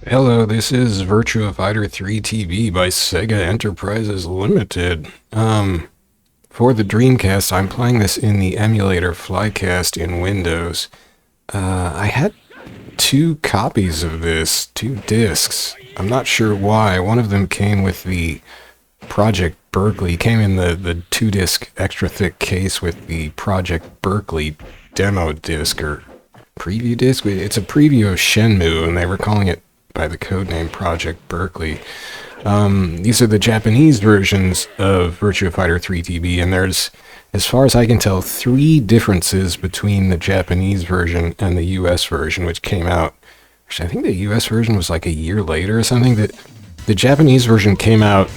Hello, this is Virtua Fighter 3 TV by Sega Enterprises Limited. For the Dreamcast, I'm playing this in the emulator Flycast in Windows. I had two copies of this, two discs. I'm not sure why. One of them came with the Project Berkeley, came in the two-disc extra thick case with the Project Berkeley demo disc or preview disc. It's a preview of Shenmue, and they were calling it by the codename Project Berkeley. These are the Japanese versions of Virtua Fighter 3 TB, and there's, as far as I can tell, three differences between the Japanese version and the US version, which came out. Actually, I think the US version was like a year later or something. That the Japanese version came out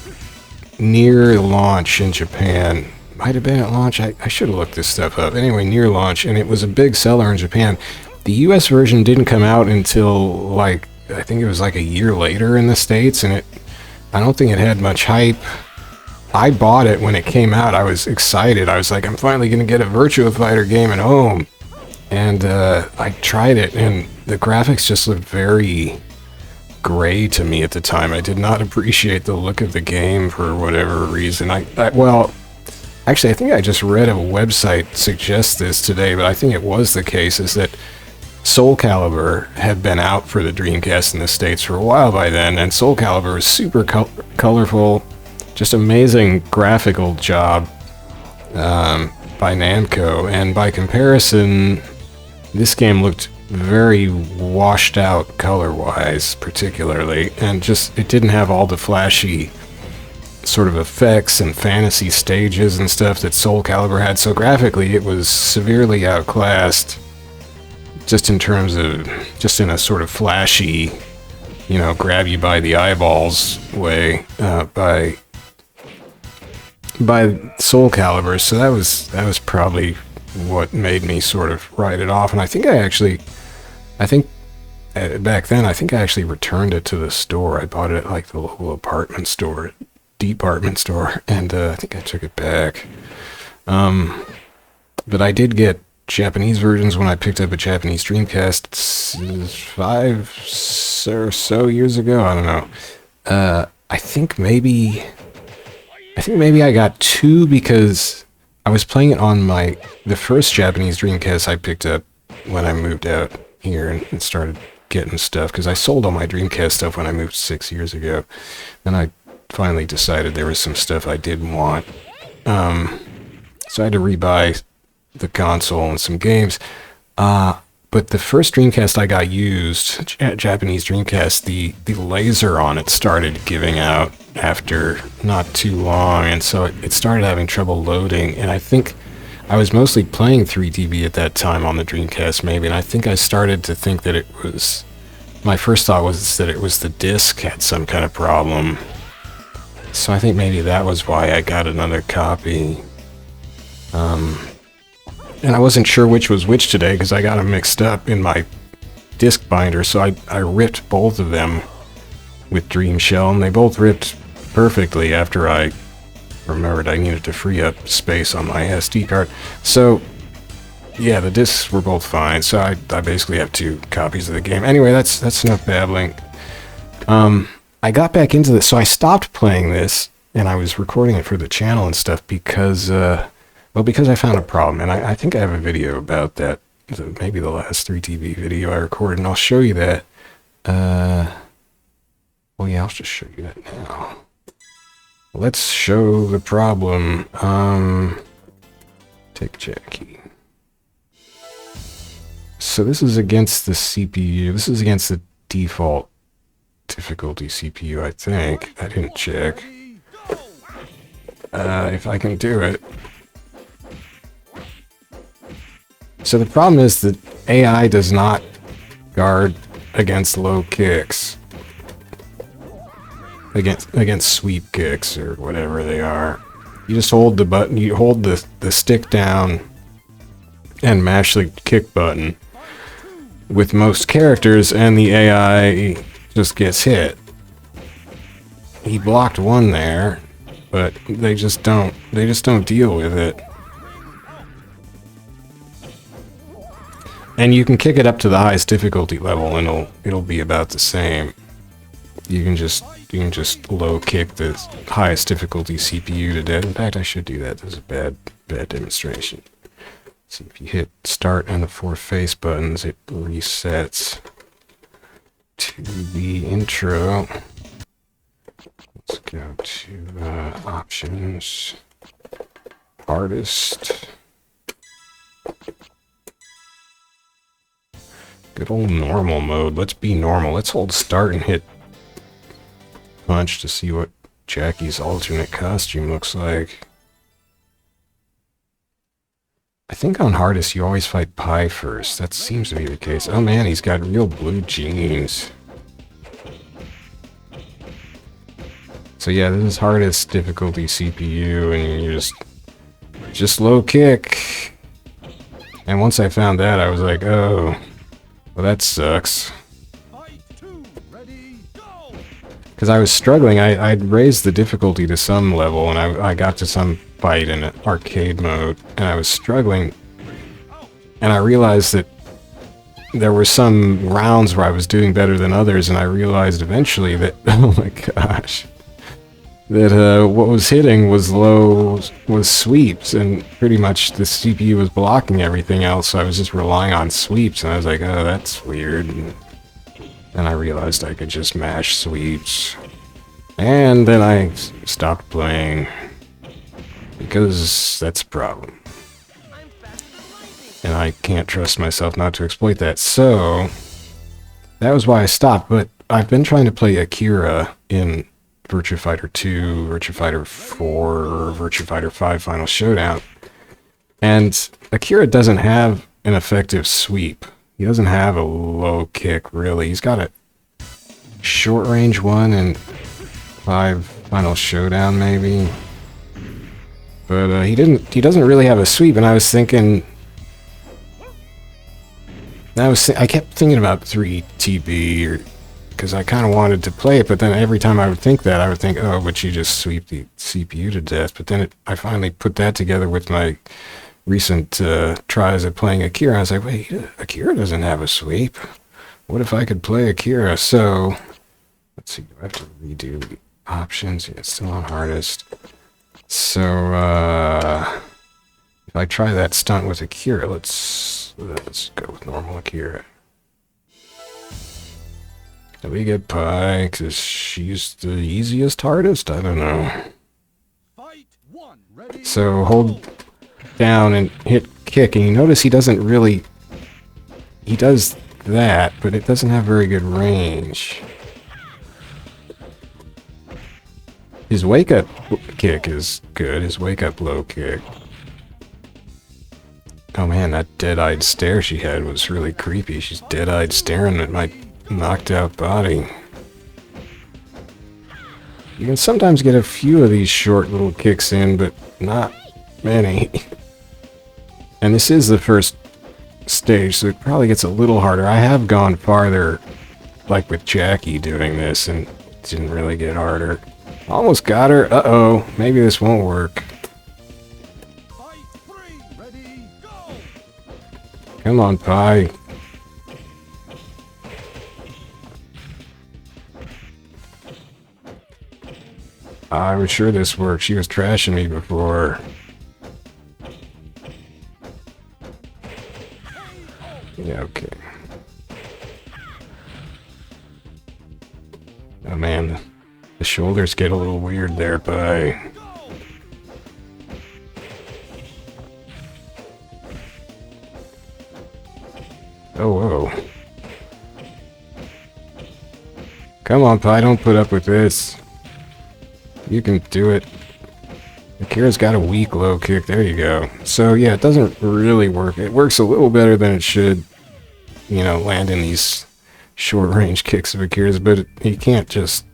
near launch in Japan. Might have been at launch. I should have looked this stuff up. Anyway, near launch, and it was a big seller in Japan. The US version didn't come out until like I think it was like a year later in the States, and I don't think it had much hype. I bought it when it came out. I was excited. I was like, I'm finally going to get a Virtua Fighter game at home. And I tried it, and the graphics just looked very gray to me at the time. I did not appreciate the look of the game for whatever reason. Well, actually, I think I just read a website suggest this today, but I think it was the case, is that Soul Calibur had been out for the Dreamcast in the States for a while by then, and Soul Calibur was super colorful, just amazing graphical job by Namco, and by comparison, this game looked very washed out color-wise, particularly, and just, it didn't have all the flashy sort of effects and fantasy stages and stuff that Soul Calibur had, so graphically it was severely outclassed. Just in terms of, just in a sort of flashy, you know, grab you by the eyeballs way, by Soul Calibur. So that was probably what made me sort of write it off. And I think back then, I think I actually returned it to the store. I bought it at like the local department store, and I think I took it back. But I did get Japanese versions when I picked up a Japanese Dreamcast 5 or so years ago. I don't know. I think maybe I got two because I was playing it on the first Japanese Dreamcast I picked up when I moved out here and started getting stuff, because I sold all my Dreamcast stuff when I moved 6 years ago. Then I finally decided there was some stuff I did want. So I had to rebuy the console and some games, but the first Dreamcast I got used, Japanese Dreamcast, the laser on it started giving out after not too long, and so it started having trouble loading, and I think I was mostly playing 3DB at that time on the Dreamcast maybe, and I think I started to think that my first thought was that it was the disc had some kind of problem, so I think maybe that was why I got another copy. And I wasn't sure which was which today because I got them mixed up in my disc binder, so I ripped both of them with Dream Shell, and they both ripped perfectly after I remembered I needed to free up space on my SD card. So, yeah, the discs were both fine, so I basically have two copies of the game. Anyway, that's enough babbling. I got back into this, so I stopped playing this, and I was recording it for the channel and stuff because I found a problem, and I think I have a video about that, maybe the last 3TV video I recorded, and I'll show you that. Well, yeah, I'll just show you that now. Let's show the problem. Take Jacky. So this is against the CPU. This is against the default difficulty CPU, I think. I didn't check. If I can do it. So the problem is that AI does not guard against low kicks. Against sweep kicks or whatever they are. You just hold the button, you hold the stick down and mash the kick button with most characters, and the AI just gets hit. He blocked one there, but they just don't deal with it. And you can kick it up to the highest difficulty level and it'll be about the same. you can just low kick the highest difficulty CPU to death. In fact, I should do that. This is a bad demonstration. See, if you hit start and the 4 face buttons, it resets to the intro. Let's go to options, hardest. Good old normal mode. Let's be normal. Let's hold start and hit punch to see what Jacky's alternate costume looks like. I think on hardest you always fight Pi first. That seems to be the case. Oh man, he's got real blue jeans. So yeah, this is hardest difficulty CPU, and you just low kick. And once I found that, I was like, oh, well that sucks. Because I was struggling. I'd raised the difficulty to some level, and I got to some fight in arcade mode, and I was struggling. And I realized that there were some rounds where I was doing better than others, and I realized eventually that, oh my gosh, that what was hitting was sweeps, and pretty much the CPU was blocking everything else, so I was just relying on sweeps, and I was like, oh, that's weird. And I realized I could just mash sweeps. And then I stopped playing. Because that's a problem. And I can't trust myself not to exploit that. So, that was why I stopped. But I've been trying to play Akira in Virtua Fighter 2, Virtua Fighter 4, or Virtua Fighter 5 Final Showdown. And Akira doesn't have an effective sweep. He doesn't have a low kick, really. He's got a short range one and 5 Final Showdown, maybe. But he doesn't really have a sweep, and I was thinking... I kept thinking about 3TB, because I kind of wanted to play it, but then every time I would think that, I would think, oh, but you just sweep the CPU to death. But then I finally put that together with my recent tries at playing Akira. I was like, wait, Akira doesn't have a sweep. What if I could play Akira? So, let's see, do I have to redo the options? Yeah, it's still on hardest. So, if I try that stunt with Akira, let's go with normal Akira. Do we get Pi, because she's the easiest hardest? I don't know. So, hold down and hit kick, and you notice he doesn't really... He does that, but it doesn't have very good range. His wake-up kick is good, his wake-up low kick. Oh man, that dead-eyed stare she had was really creepy. She's dead-eyed staring at my knocked-out body. You can sometimes get a few of these short little kicks in, but not many. And this is the first stage, so it probably gets a little harder. I have gone farther, like with Jacky doing this, and it didn't really get harder. Almost got her. Uh-oh. Maybe this won't work. Come on, Pi. I was sure this worked. She was trashing me before. Yeah, okay. Oh man, the shoulders get a little weird there, Pi. Oh, whoa. Come on, Pi, don't put up with this. You can do it. Akira's got a weak low kick. There you go. So, yeah, it doesn't really work. It works a little better than it should, you know, landing these short-range kicks of Akira's, but you can't just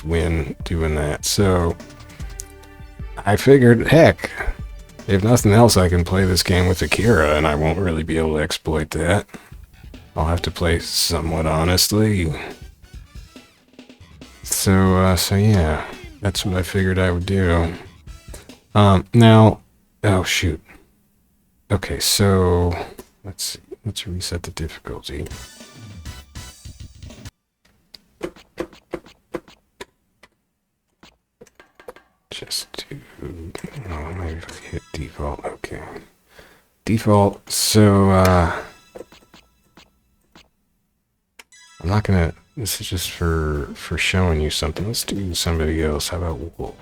win doing that. So, I figured, heck, if nothing else, I can play this game with Akira, and I won't really be able to exploit that. I'll have to play somewhat honestly. So yeah, that's what I figured I would do. Now, oh shoot. Okay, so, let's see. Let's reset the difficulty. Oh, maybe if I hit default. Okay. Default. So, I'm not gonna... This is just for showing you something. Let's do somebody else. How about Wolf?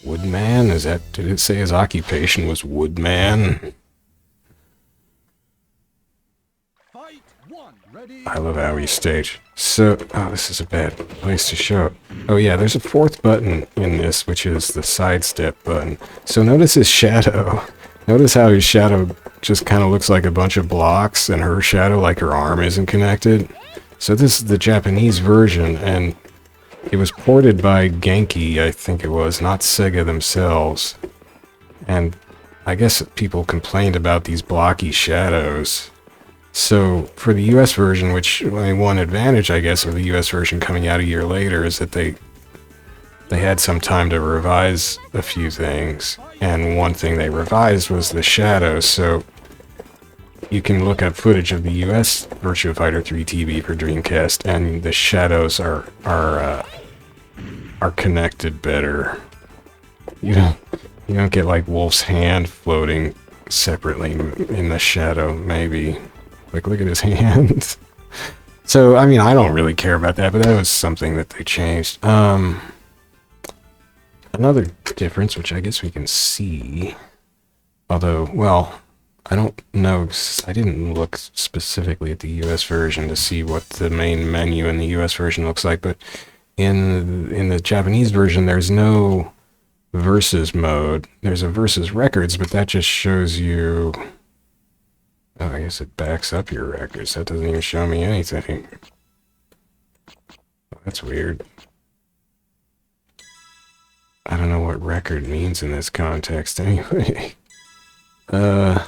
Woodman? Is that... Did it say his occupation was Woodman? I love how he staged. So, oh, this is a bad place to show it. Oh yeah, there's a fourth button in this, which is the sidestep button. So notice his shadow. Notice how his shadow just kind of looks like a bunch of blocks, and her shadow, like her arm, isn't connected. So this is the Japanese version, and it was ported by Genki, I think it was, not Sega themselves. And I guess people complained about these blocky shadows. So for the US version, which one advantage, I guess, of the US version coming out a year later is that they had some time to revise a few things. And one thing they revised was the shadows. So you can look up footage of the US Virtua Fighter 3 TV for Dreamcast, and the shadows are connected better. You don't get like Wolf's hand floating separately in the shadow, maybe. Like, look at his hands. So, I mean, I don't really care about that, but that was something that they changed. Another difference, which I guess we can see, although, well, I don't know, I didn't look specifically at the US version to see what the main menu in the US version looks like, but in the Japanese version, there's no versus mode. There's a versus records, but that just shows you... Oh, I guess it backs up your records. That doesn't even show me anything. Oh, that's weird. I don't know what record means in this context anyway. Huh.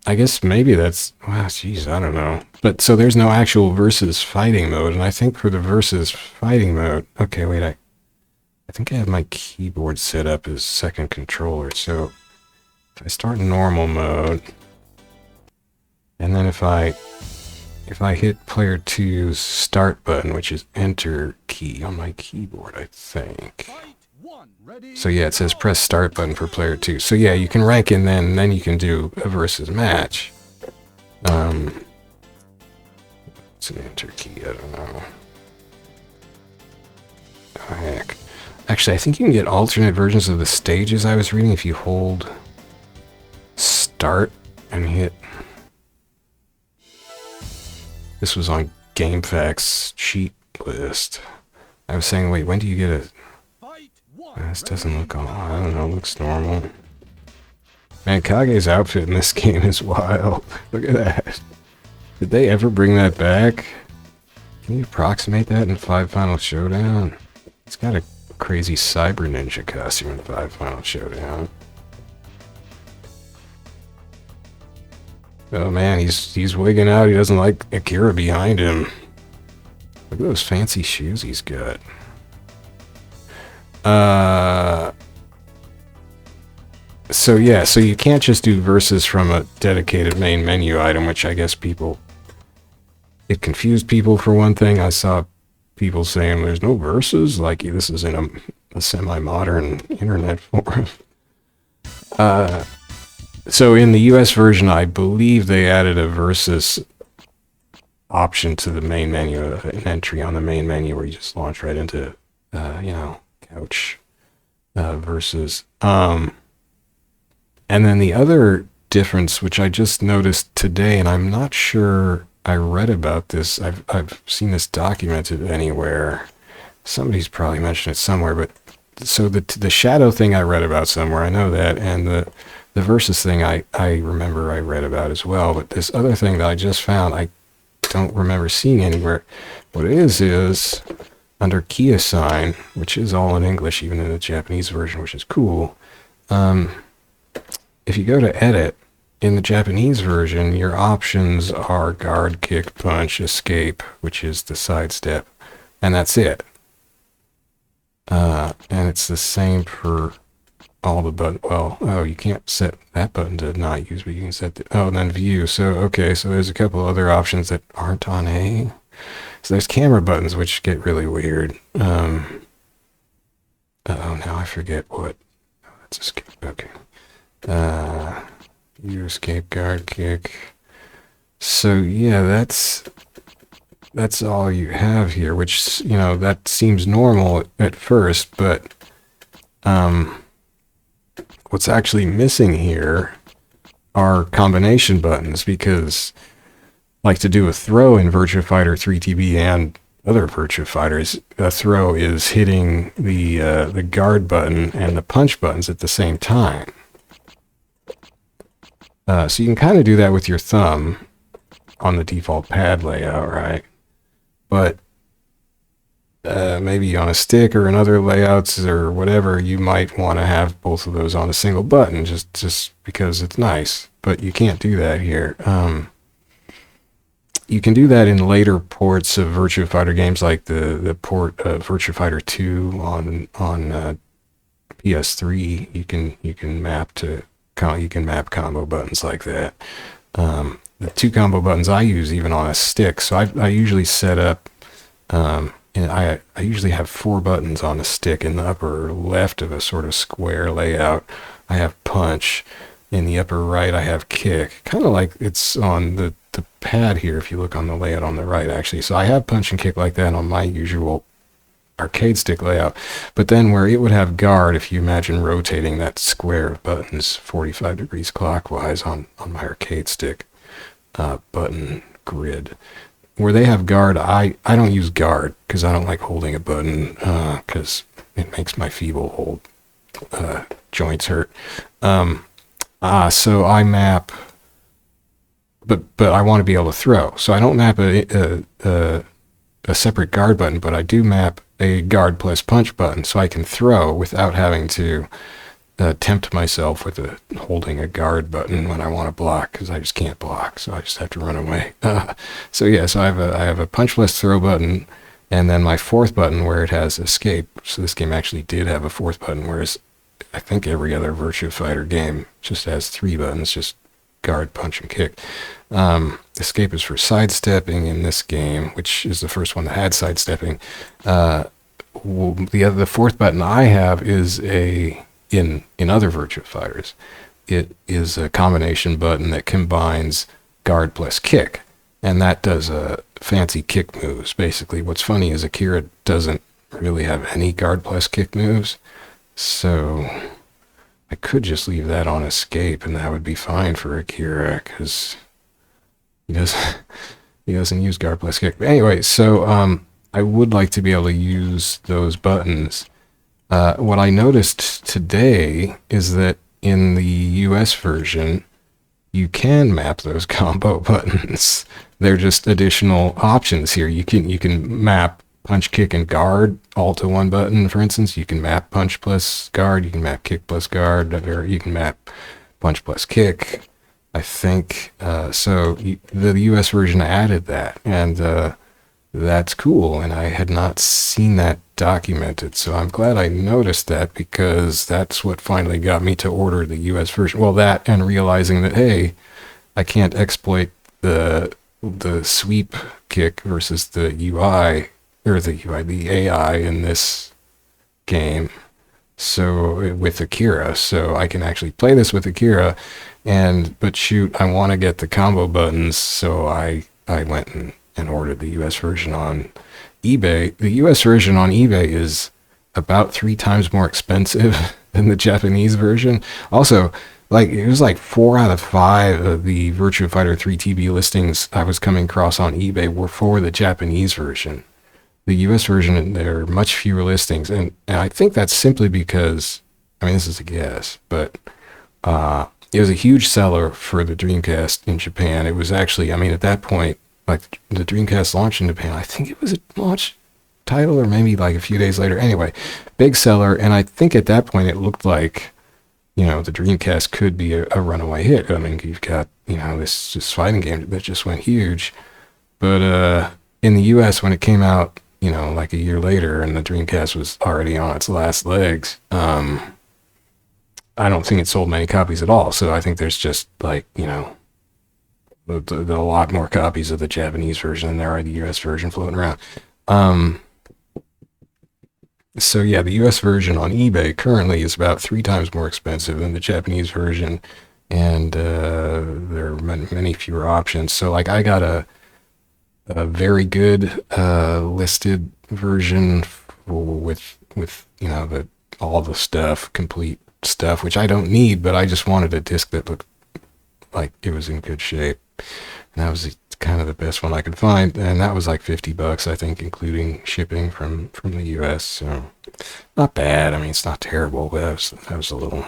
I guess maybe that's... Wow, jeez, I don't know. But, so there's no actual versus fighting mode, and I think for the versus fighting mode... Okay, wait, I think I have my keyboard set up as second controller, so... If I start normal mode, and then if I hit player 2's start button, which is enter key on my keyboard, I think. So yeah, it says press start button for player 2. So yeah, you can rank in then, and then you can do a versus match. It's an enter key, I don't know. Oh heck. Actually, I think you can get alternate versions of the stages I was reading if you hold... start and hit. This was on GameFAQs cheat list. I was saying, wait, when do you get it? This doesn't look all... I don't know, looks normal. Man, Kage's outfit in this game is wild. Look at that. Did they ever bring that back? Can you approximate that in 5 Final Showdown? He's got a crazy cyber ninja costume in 5 Final Showdown. Oh man, he's wigging out. He doesn't like Akira behind him. Look at those fancy shoes he's got. So yeah, so you can't just do versus from a dedicated main menu item, which I guess people... It confused people for one thing. I saw people saying there's no versus, like this is in a semi-modern internet forum. So in the US version, I believe they added a versus option to the main menu, an entry on the main menu where you just launch right into, you know, couch versus. And then the other difference, which I just noticed today, and I'm not sure I read about this. I've seen this documented anywhere. Somebody's probably mentioned it somewhere, but so the shadow thing I read about somewhere, I know that, and the versus thing I remember I read about as well, but this other thing that I just found, I don't remember seeing anywhere. What it is under key assign, which is all in English, even in the Japanese version, which is cool. If you go to edit, in the Japanese version, your options are guard, kick, punch, escape, which is the sidestep, and that's it. And it's the same for all the button. Well, oh, you can't set that button to not use, but you can set the, oh, and then view. So, okay, so there's a couple other options that aren't on A. So there's camera buttons, which get really weird. Oh, now I forget what. Oh, that's escape. Okay. You escape, guard, kick. So yeah, that's all you have here, which, you know, that seems normal at first, but what's actually missing here are combination buttons, because like to do a throw in Virtua Fighter 3TB and other Virtua Fighters, a throw is hitting the guard button and the punch buttons at the same time. So you can kind of do that with your thumb on the default pad layout, right? But maybe on a stick or in other layouts or whatever, you might want to have both of those on a single button, just because it's nice. But you can't do that here. You can do that in later ports of Virtua Fighter games, like the port of Virtua Fighter 2 on PS3. You can map combo buttons like that. The two combo buttons I use even on a stick. So I usually set up, and I usually have 4 buttons on a stick. In the upper left of a sort of square layout, I have punch. In the upper right, I have kick. Kind of like it's on the pad here, if you look on the layout on the right, actually. So I have punch and kick like that on my usual arcade stick layout. But then where it would have guard, if you imagine rotating that square of buttons 45 degrees clockwise on my arcade stick button grid, where they have guard, I don't use guard because I don't like holding a button because it makes my feeble hold joints hurt. So I map, but I want to be able to throw. So I don't map a separate guard button, but I do map a guard plus punch button so I can throw without having to tempt myself with holding a guard button when I want to block, because I just can't block, so I just have to run away. So yeah, so I have a punch plus throw button, and then my fourth button where it has escape. So this game actually did have a fourth button, whereas I think every other Virtua Fighter game just has 3 buttons, just guard, punch, and kick. Escape is for sidestepping in this game, which is the first one that had sidestepping. The fourth button I have is in other Virtua Fighters. It is a combination button that combines guard plus kick, and that does fancy kick moves. Basically, what's funny is Akira doesn't really have any guard plus kick moves, so I could just leave that on escape, and that would be fine for Akira, because he doesn't use guard plus kick. But anyway, so I would like to be able to use those buttons. What I noticed today is that in the US version, you can map those combo buttons. They're just additional options here. You can map punch, kick, and guard all to one button. For instance, you can map punch plus guard, you can map kick plus guard, or you can map punch plus kick, I think. So the US version added that, and that's cool, and I had not seen that documented, so I'm glad I noticed that, because that's what finally got me to order the US version. Well, that, and realizing that, hey, I can't exploit the sweep kick versus the UI, or the AI in this game, so with Akira, so I can actually play this with Akira, but shoot, I want to get the combo buttons, so I went and ordered the US version on eBay. The US version on eBay is about 3 times more expensive than the Japanese version. Also, like, it was like 4 out of 5 of the Virtua Fighter 3TB listings I was coming across on eBay were for the Japanese version. The US version, there are much fewer listings, and I think that's simply because, I mean, this is a guess, but it was a huge seller for the Dreamcast in Japan. It was actually, I mean, at that point, like, the Dreamcast launched in Japan, I think it was a launch title, or maybe like a few days later. Anyway, big seller, and I think at that point it looked like, you know, the Dreamcast could be a runaway hit. I mean, you've got, you know, this fighting game that just went huge. But in the US, when it came out, you know, like a year later, and the Dreamcast was already on its last legs, I don't think it sold many copies at all. So I think there's just, like, you know, a lot more copies of the Japanese version than there are the US version floating around. So yeah, the US version on eBay currently is about 3 times more expensive than the Japanese version, and there are many fewer options. So like I got a very good listed version with you know all the stuff, complete stuff, which I don't need, but I just wanted a disc that looked like it was in good shape, and that was kind of the best one I could find, and that was like $50, I think, including shipping from the US. So not bad. I mean, it's not terrible, but that was a little.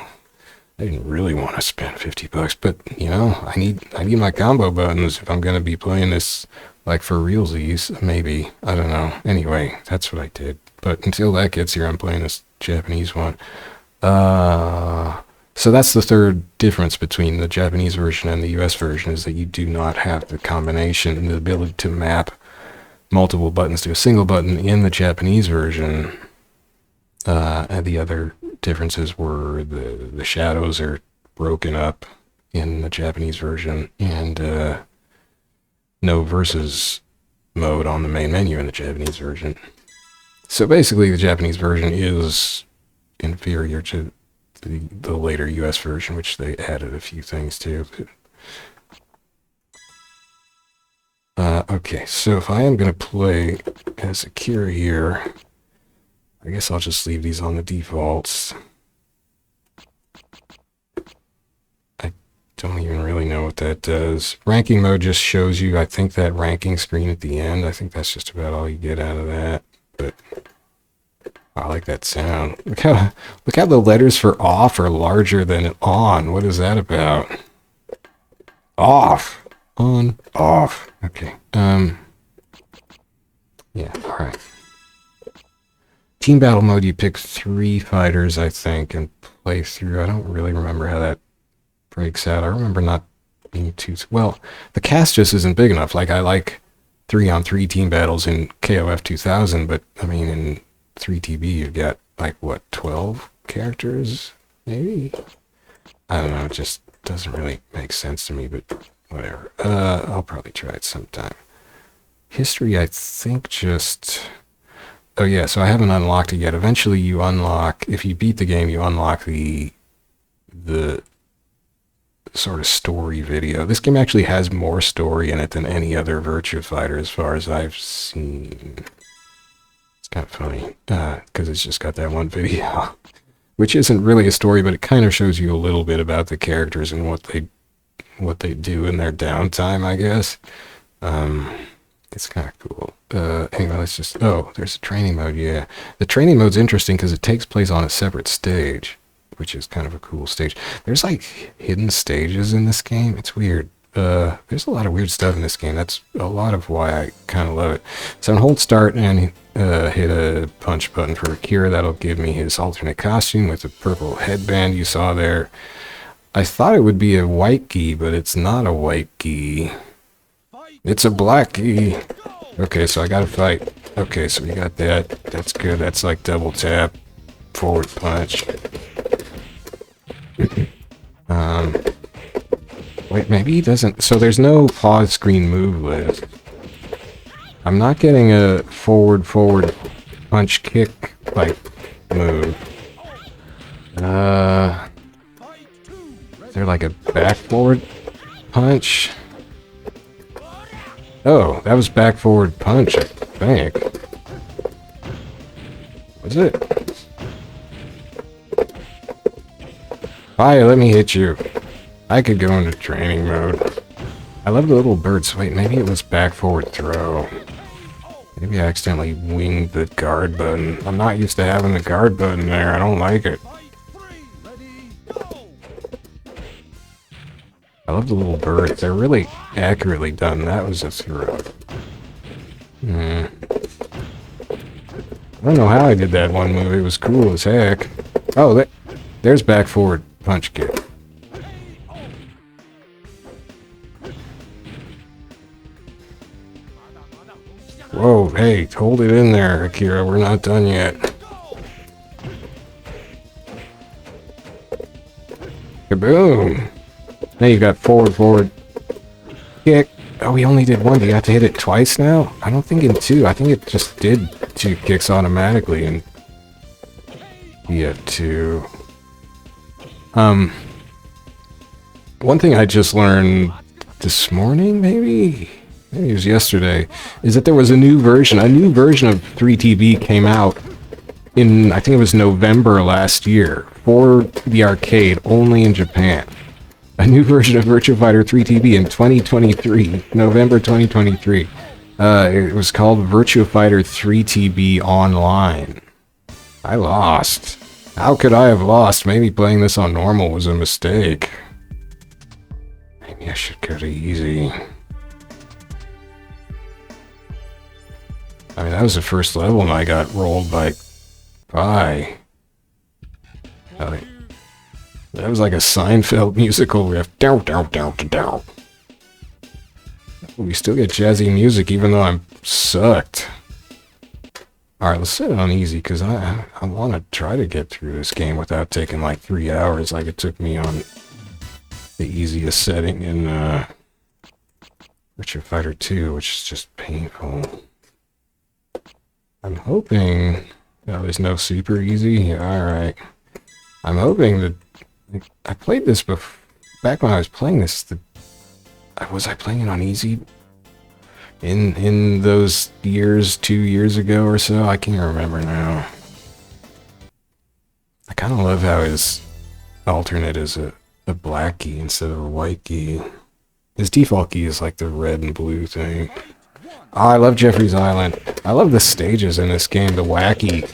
I didn't really want to spend $50, but you know, I need my combo buttons if I'm going to be playing this like for realsies. Maybe, I don't know. Anyway, that's what I did. But until that gets here, I'm playing this Japanese one. So that's the third difference between the Japanese version and the US version, is that you do not have the combination and the ability to map multiple buttons to a single button in the Japanese version. And the other differences were the shadows are broken up in the Japanese version, and no versus mode on the main menu in the Japanese version. So basically the Japanese version is inferior to the later US version, which they added a few things to. Okay, so if I am going to play as Akira here, I guess I'll just leave these on the defaults. I don't even really know what that does. Ranking mode just shows you, I think, that ranking screen at the end. I think that's just about all you get out of that. But I like that sound. Look how the letters for off are larger than on. What is that about? Off. On. Off. Okay. Yeah, alright. Team battle mode, you pick 3 fighters, I think, and play through. I don't really remember how that breaks out. I remember not being too... Well, the cast just isn't big enough. Like, I like 3-on-3 team battles in KOF 2000, but, I mean, in 3TB, you've got, like, what, 12 characters? Maybe? I don't know, it just doesn't really make sense to me, but whatever. I'll probably try it sometime. History, I think, just... Oh yeah, so I haven't unlocked it yet. Eventually you unlock, if you beat the game, you unlock the sort of story video. This game actually has more story in it than any other Virtua Fighter as far as I've seen. It's kind of funny, because it's just got that one video, which isn't really a story, but it kind of shows you a little bit about the characters and what they do in their downtime, I guess. It's kind of cool. Anyway, let's just... Oh, there's a training mode, yeah. The training mode's interesting because it takes place on a separate stage, which is kind of a cool stage. There's, like, hidden stages in this game. It's weird. There's a lot of weird stuff in this game. That's a lot of why I kind of love it. So I'm hold start and hit a punch button for Akira. That'll give me his alternate costume with the purple headband you saw there. I thought it would be a white gi, but it's not a white gi. It's a black gi. Okay, so I gotta fight. Okay, so we got that. That's good. That's like double tap, forward punch. Wait, maybe he doesn't... So there's no pause screen move list. I'm not getting a forward punch kick, like, move. Is there like a back forward punch? Oh, that was back forward punch, I think. Was it? Hi, let me hit you. I could go into training mode. I love the little birds. Wait, maybe it was back forward throw. Maybe I accidentally winged the guard button. I'm not used to having the guard button there. I don't like it. I love the little birds. They're really accurately done. That was a throw. I don't know how I did that one move. It was cool as heck. Oh, there's back forward punch kick. Whoa, hey, hold it in there, Akira. We're not done yet. Kaboom! Now you've got forward. kick. Oh, we only did one. Do you have to hit it twice now? I don't think in two. I think it just did 2 kicks automatically and yeah, 2. One thing I just learned this morning, maybe it was yesterday, is that there was a new version of 3TB came out in, I think it was November last year, for the arcade, only in Japan. A new version of Virtua Fighter 3TB in 2023, November 2023. It was called Virtua Fighter 3TB Online. I lost. How could I have lost? Maybe playing this on normal was a mistake. Maybe I should go to easy. I mean, that was the first level and I got rolled by Pi. That was like a Seinfeld musical riff. Down, down, down, down. We still get jazzy music even though I'm sucked. Alright, let's set it on easy because I want to try to get through this game without taking like 3 hours like it took me on the easiest setting in Virtua Fighter 2, which is just painful. I'm hoping... Oh, there's no super easy? Alright. I'm hoping that... I played this before... Back when I was playing this... Was I playing it on easy? In those years, 2 years ago or so? I can't remember now. I kind of love how his alternate is a black key instead of a white key. His default key is like the red and blue thing. Oh, I love Jeffrey's Island. I love the stages in this game, the wacky,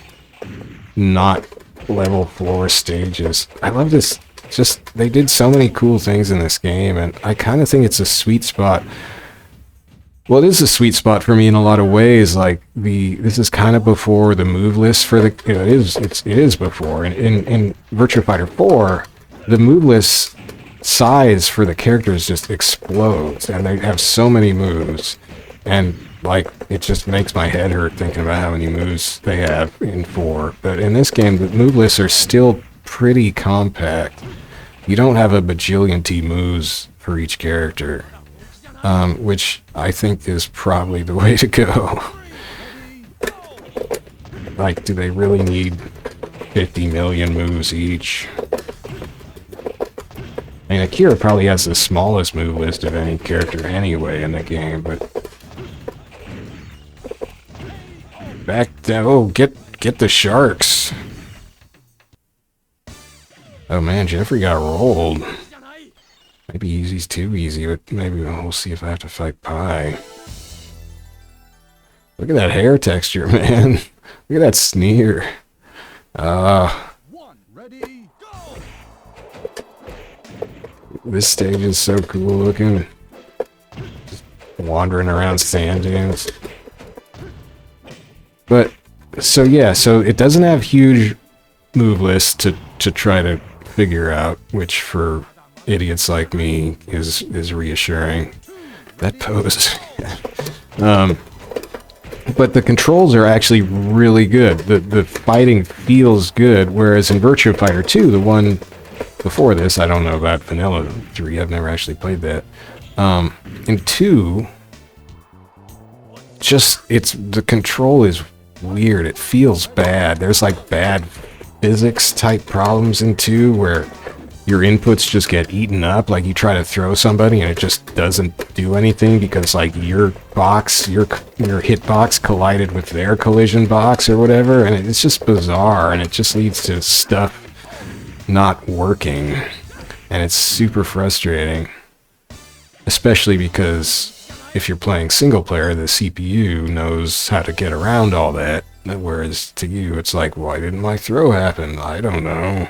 not level floor stages. I love this. Just, they did so many cool things in this game, and I kind of think it's a sweet spot. Well, it is a sweet spot for me in a lot of ways. Like this is kind of before the move list for the. It is before. In Virtua Fighter 4, the move list size for the characters just explodes, and they have so many moves, and like it just makes my head hurt thinking about how many moves they have in 4. But in this game, the move lists are still pretty compact. You don't have a bajillion T moves for each character. Which I think is probably the way to go. Like, do they really need 50 million moves each? I mean, Akira probably has the smallest move list of any character anyway in the game, but... Back down. Oh, get the sharks. Oh man, Jeffrey got rolled. Maybe easy's too easy, but maybe we'll see if I have to fight Pi. Look at that hair texture, man. Look at that sneer. This stage is so cool looking. Just wandering around sand dunes. But, so yeah, so it doesn't have huge move lists to try to figure out, which for idiots like me is reassuring. That pose. But the controls are actually really good. The fighting feels good, whereas in Virtua Fighter 2, the one before this, I don't know about Vanilla 3, I've never actually played that. In 2, just the control is weird. It feels bad. There's like bad physics type problems in 2 where your inputs just get eaten up. Like you try to throw somebody and it just doesn't do anything because like your hitbox collided with their collision box or whatever, and it's just bizarre, and it just leads to stuff not working, and it's super frustrating, especially because if you're playing single player, the CPU knows how to get around all that, whereas to you it's like, why didn't my throw happen? I don't know.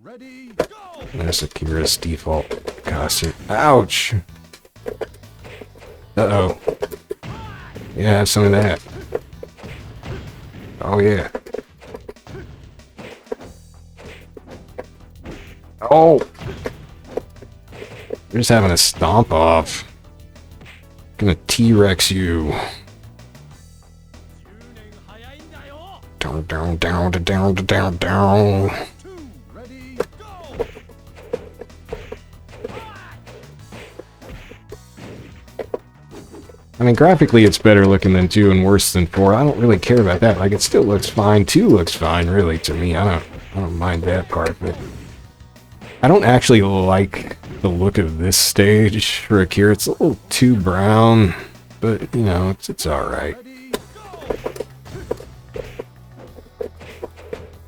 Ready, go! There's Akira's default costume. Ouch! Uh-oh. Yeah, have some of that. Oh, yeah. Oh! You're just having a stomp off. Gonna T-Rex you. Down, down, down, down, down, down. I mean, graphically it's better looking than 2 and worse than 4. I don't really care about that. Like, it still looks fine. 2 looks fine, really, to me. I don't mind that part, but I don't actually like the look of this stage for Akira. It's a little too brown, but, you know, it's alright.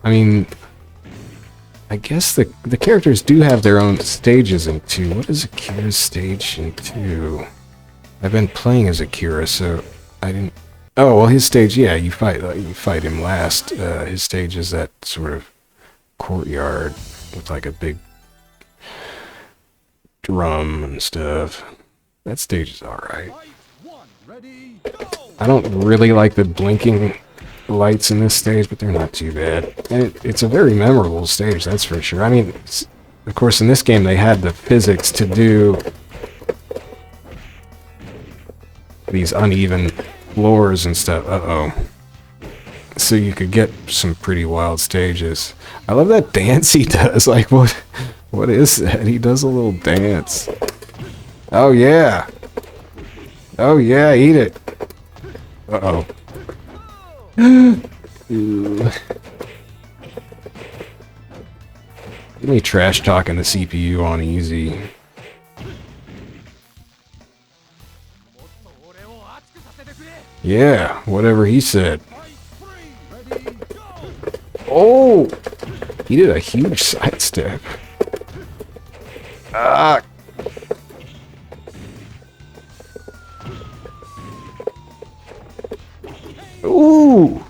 I mean, I guess the characters do have their own stages in 2. What is Akira's stage in 2? I've been playing as Akira, so I didn't... Oh, well, his stage, yeah, you fight him last. His stage is that sort of courtyard with like a big drum and stuff. That stage is alright. I don't really like the blinking lights in this stage, but they're not too bad. And it's a very memorable stage, that's for sure. I mean, of course, in this game, they had the physics to do these uneven floors and stuff. Uh-oh. So you could get some pretty wild stages. I love that dance he does. Like, what is that? He does a little dance. Oh, yeah. Oh, yeah, eat it. Uh-oh. Give me trash talking the CPU on easy. Yeah, whatever he said. Oh! He did a huge sidestep. Ah! Ooh!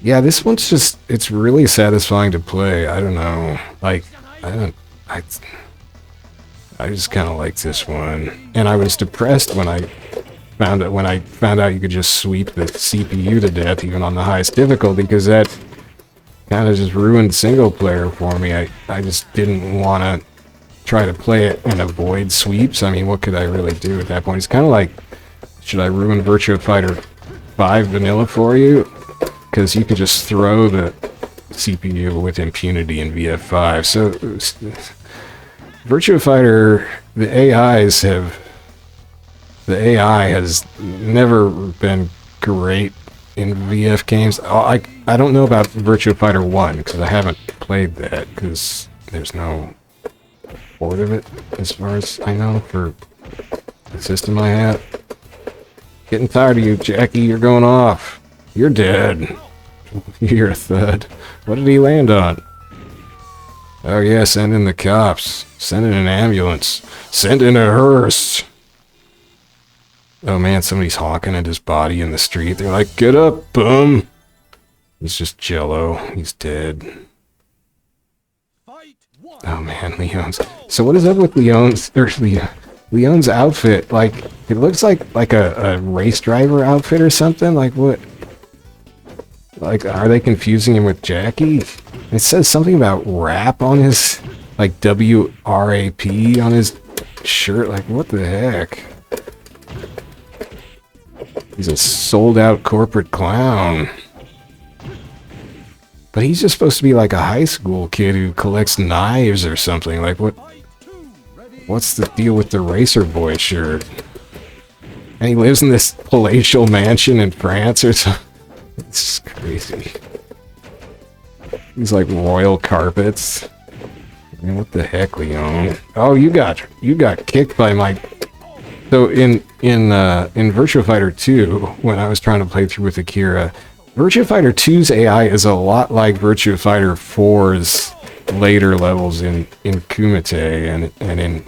Yeah, this one's just, it's really satisfying to play. I don't know. Like, I just kind of like this one. And I was depressed when I found out you could just sweep the CPU to death even on the highest difficulty, because that kind of just ruined single player for me. I just didn't want to try to play it and avoid sweeps. I mean, what could I really do at that point? It's kind of like, should I ruin Virtua Fighter 5 vanilla for you? Because you could just throw the CPU with impunity in VF5. So Virtua Fighter, the AI has never been great in VF games. I don't know about Virtua Fighter 1, because I haven't played that, because there's no port of it, as far as I know, for the system I have. Getting tired of you, Jacky. You're going off. You're dead. You're a thud. What did he land on? Oh yeah, send in the cops. Send in an ambulance. Send in a hearse. Oh man, somebody's honking at his body in the street. They're like, get up, bum. He's just jello. He's dead. Oh man, Leon's. So what is up with Leon's outfit? Like, it looks like a race driver outfit or something. Like what? Like, are they confusing him with Jacky? It says something about rap on his, like W-R-A-P on his shirt. Like, what the heck? He's a sold-out corporate clown. But he's just supposed to be like a high school kid who collects knives or something. Like, what's the deal with the Racer Boy shirt? And he lives in this palatial mansion in France or something. It's crazy. These like royal carpets. Man, what the heck, Leon? Oh, you got kicked by my... So in Virtua Fighter 2, when I was trying to play through with Akira, Virtua Fighter 2's AI is a lot like Virtua Fighter 4's later levels in Kumite and in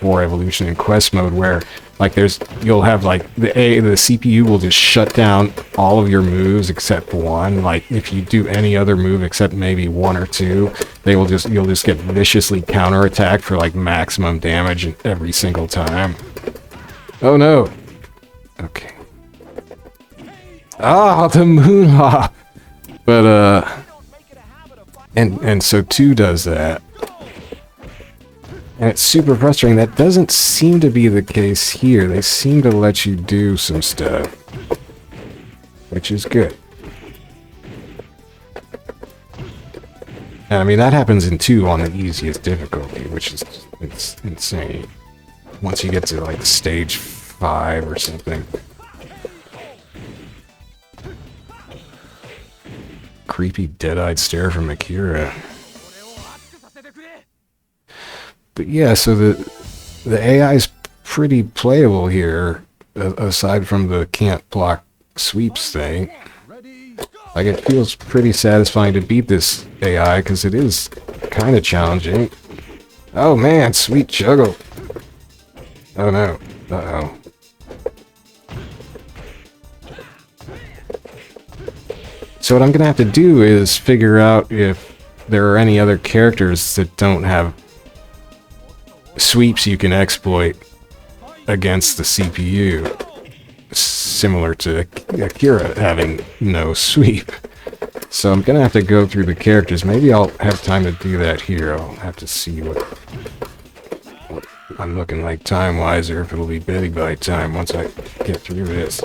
4 Evolution and Quest mode, where like you'll have like the CPU will just shut down all of your moves except one. Like if you do any other move except maybe 1 or 2, you'll just get viciously counterattacked for like maximum damage every single time. Oh no. Okay. Ah, the moon hop. But and so 2 does that. And it's super frustrating. That doesn't seem to be the case here. They seem to let you do some stuff, which is good. And I mean, that happens in 2 on the easiest difficulty, which is it's insane. Once you get to like stage 5 or something. Creepy dead-eyed stare from Akira. But yeah, so the AI's pretty playable here, aside from the can't block sweeps thing. Like, it feels pretty satisfying to beat this AI, because it is kind of challenging. Oh man, sweet juggle. Oh no. Uh-oh. So what I'm gonna have to do is figure out if there are any other characters that don't have sweeps you can exploit against the CPU. Similar to Akira having no sweep. So I'm gonna have to go through the characters. Maybe I'll have time to do that here. I'll have to see what I'm looking like time-wise, or if it'll be Betty by time once I get through this.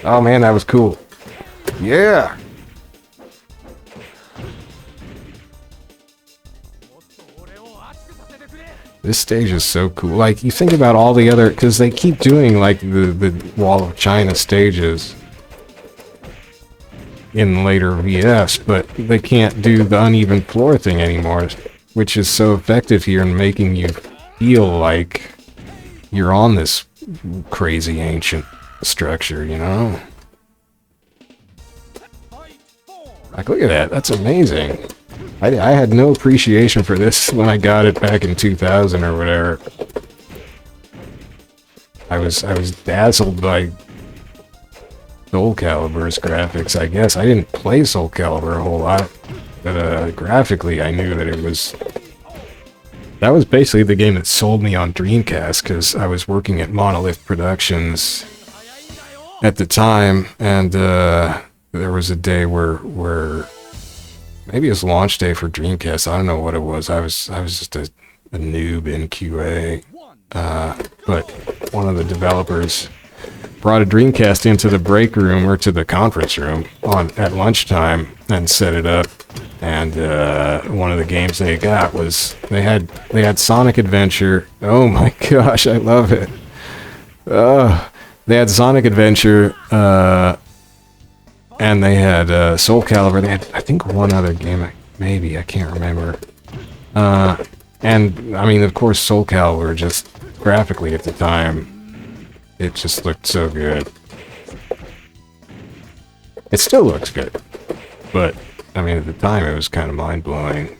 Oh man, that was cool. Yeah! This stage is so cool. Like, you think about all the other... Because they keep doing, like, the Wall of China stages in later VFs, but they can't do the uneven floor thing anymore, which is so effective here in making you feel like you're on this crazy ancient structure, you know? Like, look at that. That's amazing. I had no appreciation for this when I got it back in 2000 or whatever. I was dazzled by Soul Calibur's graphics, I guess. I didn't play Soul Calibur a whole lot, but graphically I knew that it was... That was basically the game that sold me on Dreamcast, because I was working at Monolith Productions at the time, and there was a day where maybe it was launch day for Dreamcast. I don't know what it was. I was just a noob in QA. But one of the developers brought a Dreamcast into the break room or to the conference room at lunchtime and set it up. And one of the games they got was they had Sonic Adventure. Oh my gosh, I love it. They had Sonic Adventure. And they had Soul Calibur. They had, I think, one other game. Maybe, I can't remember. And, I mean, of course, Soul Calibur, just graphically at the time, it just looked so good. It still looks good. But, I mean, at the time, it was kind of mind-blowing.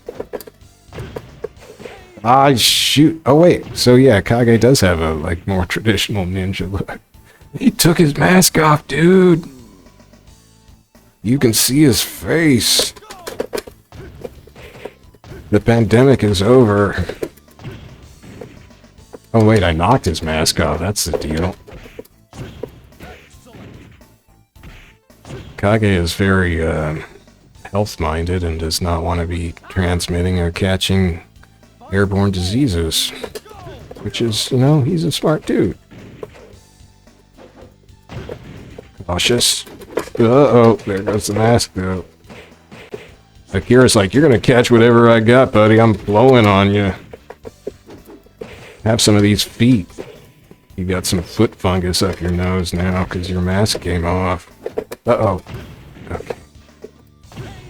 Ah, shoot. Oh, wait. So, yeah, Kage does have a, like, more traditional ninja look. He took his mask off, dude! You can see his face. The pandemic is over. Oh wait, I knocked his mask off. That's the deal. Kage is very health-minded and does not want to be transmitting or catching airborne diseases. Which is, you know, he's a smart dude. Cautious. Uh-oh, there goes the mask, though. Akira's like, you're gonna catch whatever I got, buddy. I'm blowing on you. Have some of these feet. You got some foot fungus up your nose now, because your mask came off. Uh-oh. Okay.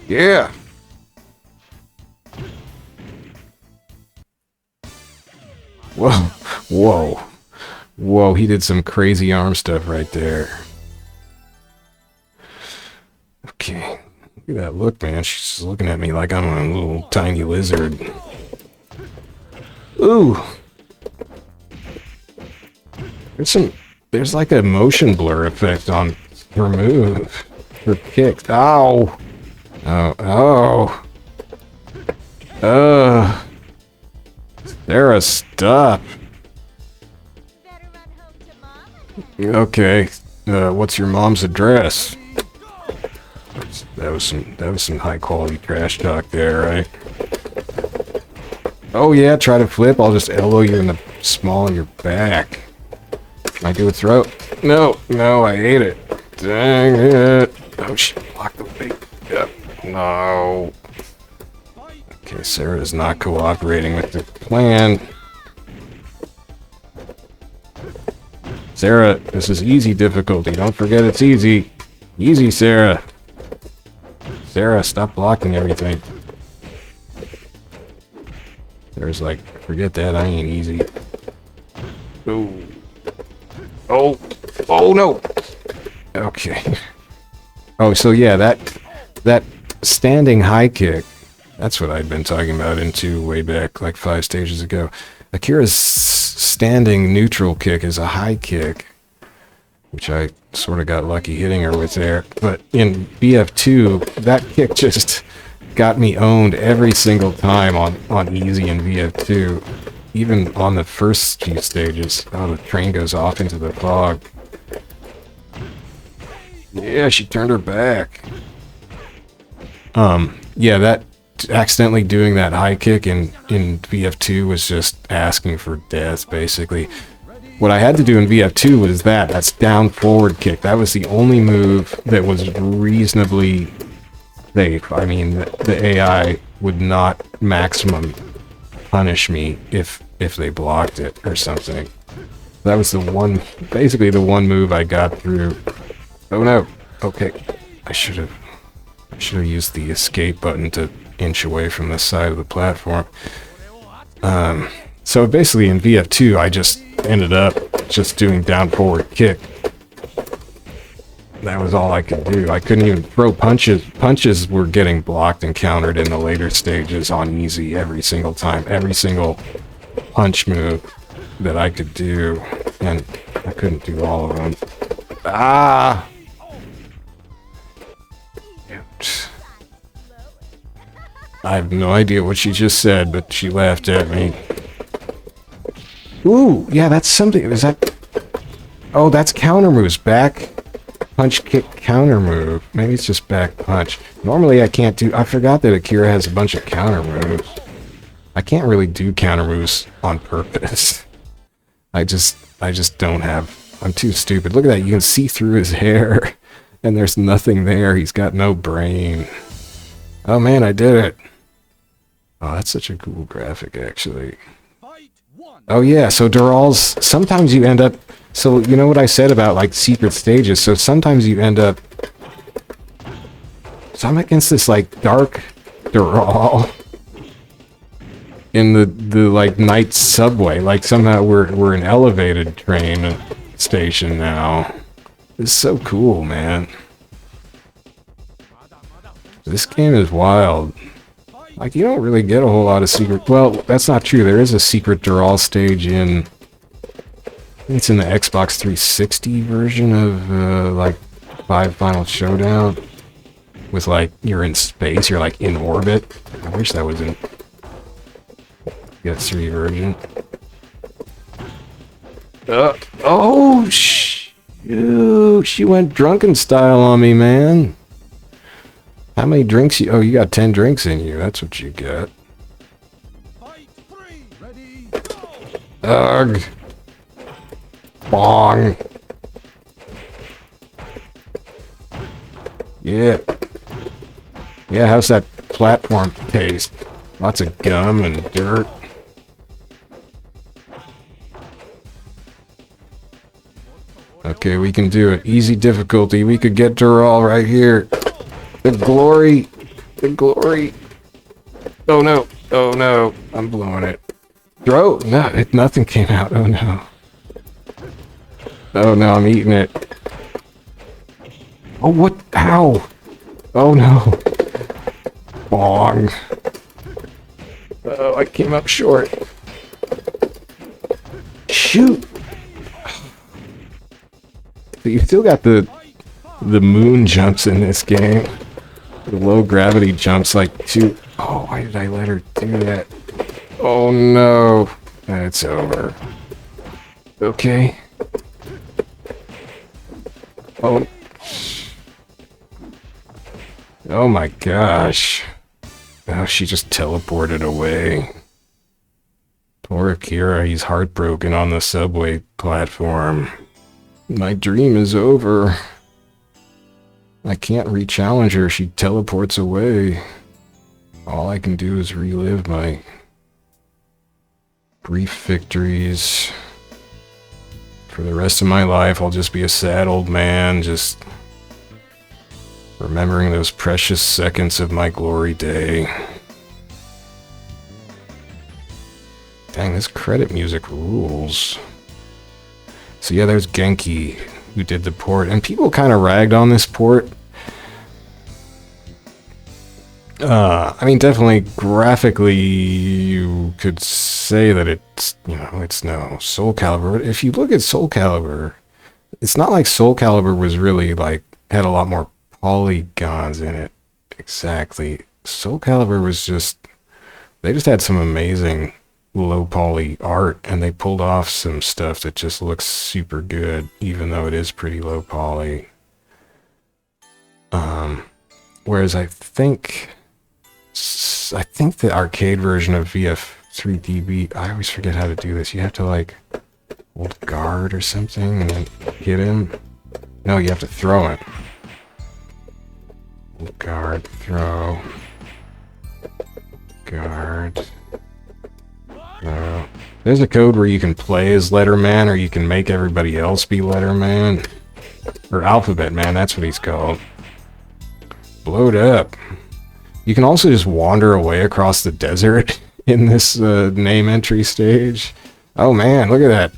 Yeah! Whoa. Whoa. Whoa, he did some crazy arm stuff right there. Okay, look at that look, man. She's looking at me like I'm a little tiny lizard. Ooh! There's like a motion blur effect on her move. Her kick. Ow! Oh, oh! Sarah, stop! Okay, what's your mom's address? That was some high quality trash talk there, right? Oh yeah, try to flip. I'll just elbow you in the small of your back. Can I do a throw? No, I ate it. Dang it! Oh shit! Block the bait. Yep. No. Okay, Sarah is not cooperating with the plan. Sarah, this is easy difficulty. Don't forget it's easy. Easy, Sarah. Sarah, stop blocking everything. Sarah's like, forget that, I ain't easy. Oh. Oh. Oh, no. Okay. Oh, so yeah, that standing high kick, that's what I'd been talking about into way back, like 5 stages ago. Akira's standing neutral kick is a high kick, which I sort of got lucky hitting her with there. But in VF2, that kick just got me owned every single time on easy in VF2. Even on the first few stages. Oh, the train goes off into the fog. Yeah, she turned her back. Yeah, that accidentally doing that high kick in VF2 was just asking for death, basically. What I had to do in VF2 was that's down forward kick. That was the only move that was reasonably safe. I mean, the AI would not maximum punish me if they blocked it or something. That was basically the one move I got through. Oh no. Okay. I should have used the escape button to inch away from the side of the platform. So basically in VF2 I just ended up just doing down forward kick. That was all I could do. I couldn't even throw punches. Punches were getting blocked and countered in the later stages on easy every single time. Every single punch move that I could do, and I couldn't do all of them. Ah! I have no idea what she just said, but she laughed at me. Ooh, yeah, that's something. Is that... Oh, that's counter moves. Back punch kick counter move. Maybe it's just back punch. Normally I can't do... I forgot that Akira has a bunch of counter moves. I can't really do counter moves on purpose. I just don't have... I'm too stupid. Look at that. You can see through his hair. And there's nothing there. He's got no brain. Oh man, I did it. Oh, that's such a cool graphic, actually. Oh yeah, so Dural's... Sometimes you end up... So, you know what I said about, like, secret stages? So sometimes you end up... So I'm against this, like, dark Dural in the like, night subway. Like, somehow we're an elevated train station now. It's so cool, man. This game is wild. Like, you don't really get a whole lot of secret... Well, that's not true. There is a secret Dural stage in... I think it's in the Xbox 360 version of, like, 5 Final Showdown. With, like, you're in space, you're, like, in orbit. I wish that was in... PS3 version. Oh, she went drunken style on me, man. How many drinks you... Oh, you got 10 drinks in you. That's what you got. Ugh. Bong. Yeah. Yeah, how's that platform taste? Lots of gum and dirt. Okay, we can do it. Easy difficulty. We could get Dural right here. The glory. The glory. Oh no. Oh no. I'm blowing it. Throw. No, nothing came out. Oh no. Oh no, I'm eating it. Oh, what? Ow. Oh no. Bong. Oh, I came up short. Shoot. You still got the moon jumps in this game. The low gravity jumps like two. Oh, why did I let her do that? Oh no. It's over. Okay. Oh. Oh my gosh. Oh, she just teleported away. Poor Akira, he's heartbroken on the subway platform. My dream is over. I can't re-challenge her, she teleports away. All I can do is relive my brief victories For the rest of my life, I'll just be a sad old man, just remembering those precious seconds of my glory day. Dang, this credit music rules. So yeah, there's Genki, who did the port, and people kind of ragged on this port. I mean, definitely graphically, you could say that it's, you know, it's no Soul Calibur. But if you look at Soul Calibur, it's not like Soul Calibur was really, like, had a lot more polygons in it. Exactly. Soul Calibur was just, they just had some amazing low poly art, and they pulled off some stuff that just looks super good, even though it is pretty low poly. Whereas I think the arcade version of VF3DB, I always forget how to do this. You have to like hold guard or something and then hit him. No, you have to throw it. Hold guard, throw. Guard. Throw. There's a code where you can play as Letterman, or you can make everybody else be Letterman. Or Alphabet Man, that's what he's called. Blowed up. You can also just wander away across the desert in this name entry stage. Oh man, look at that.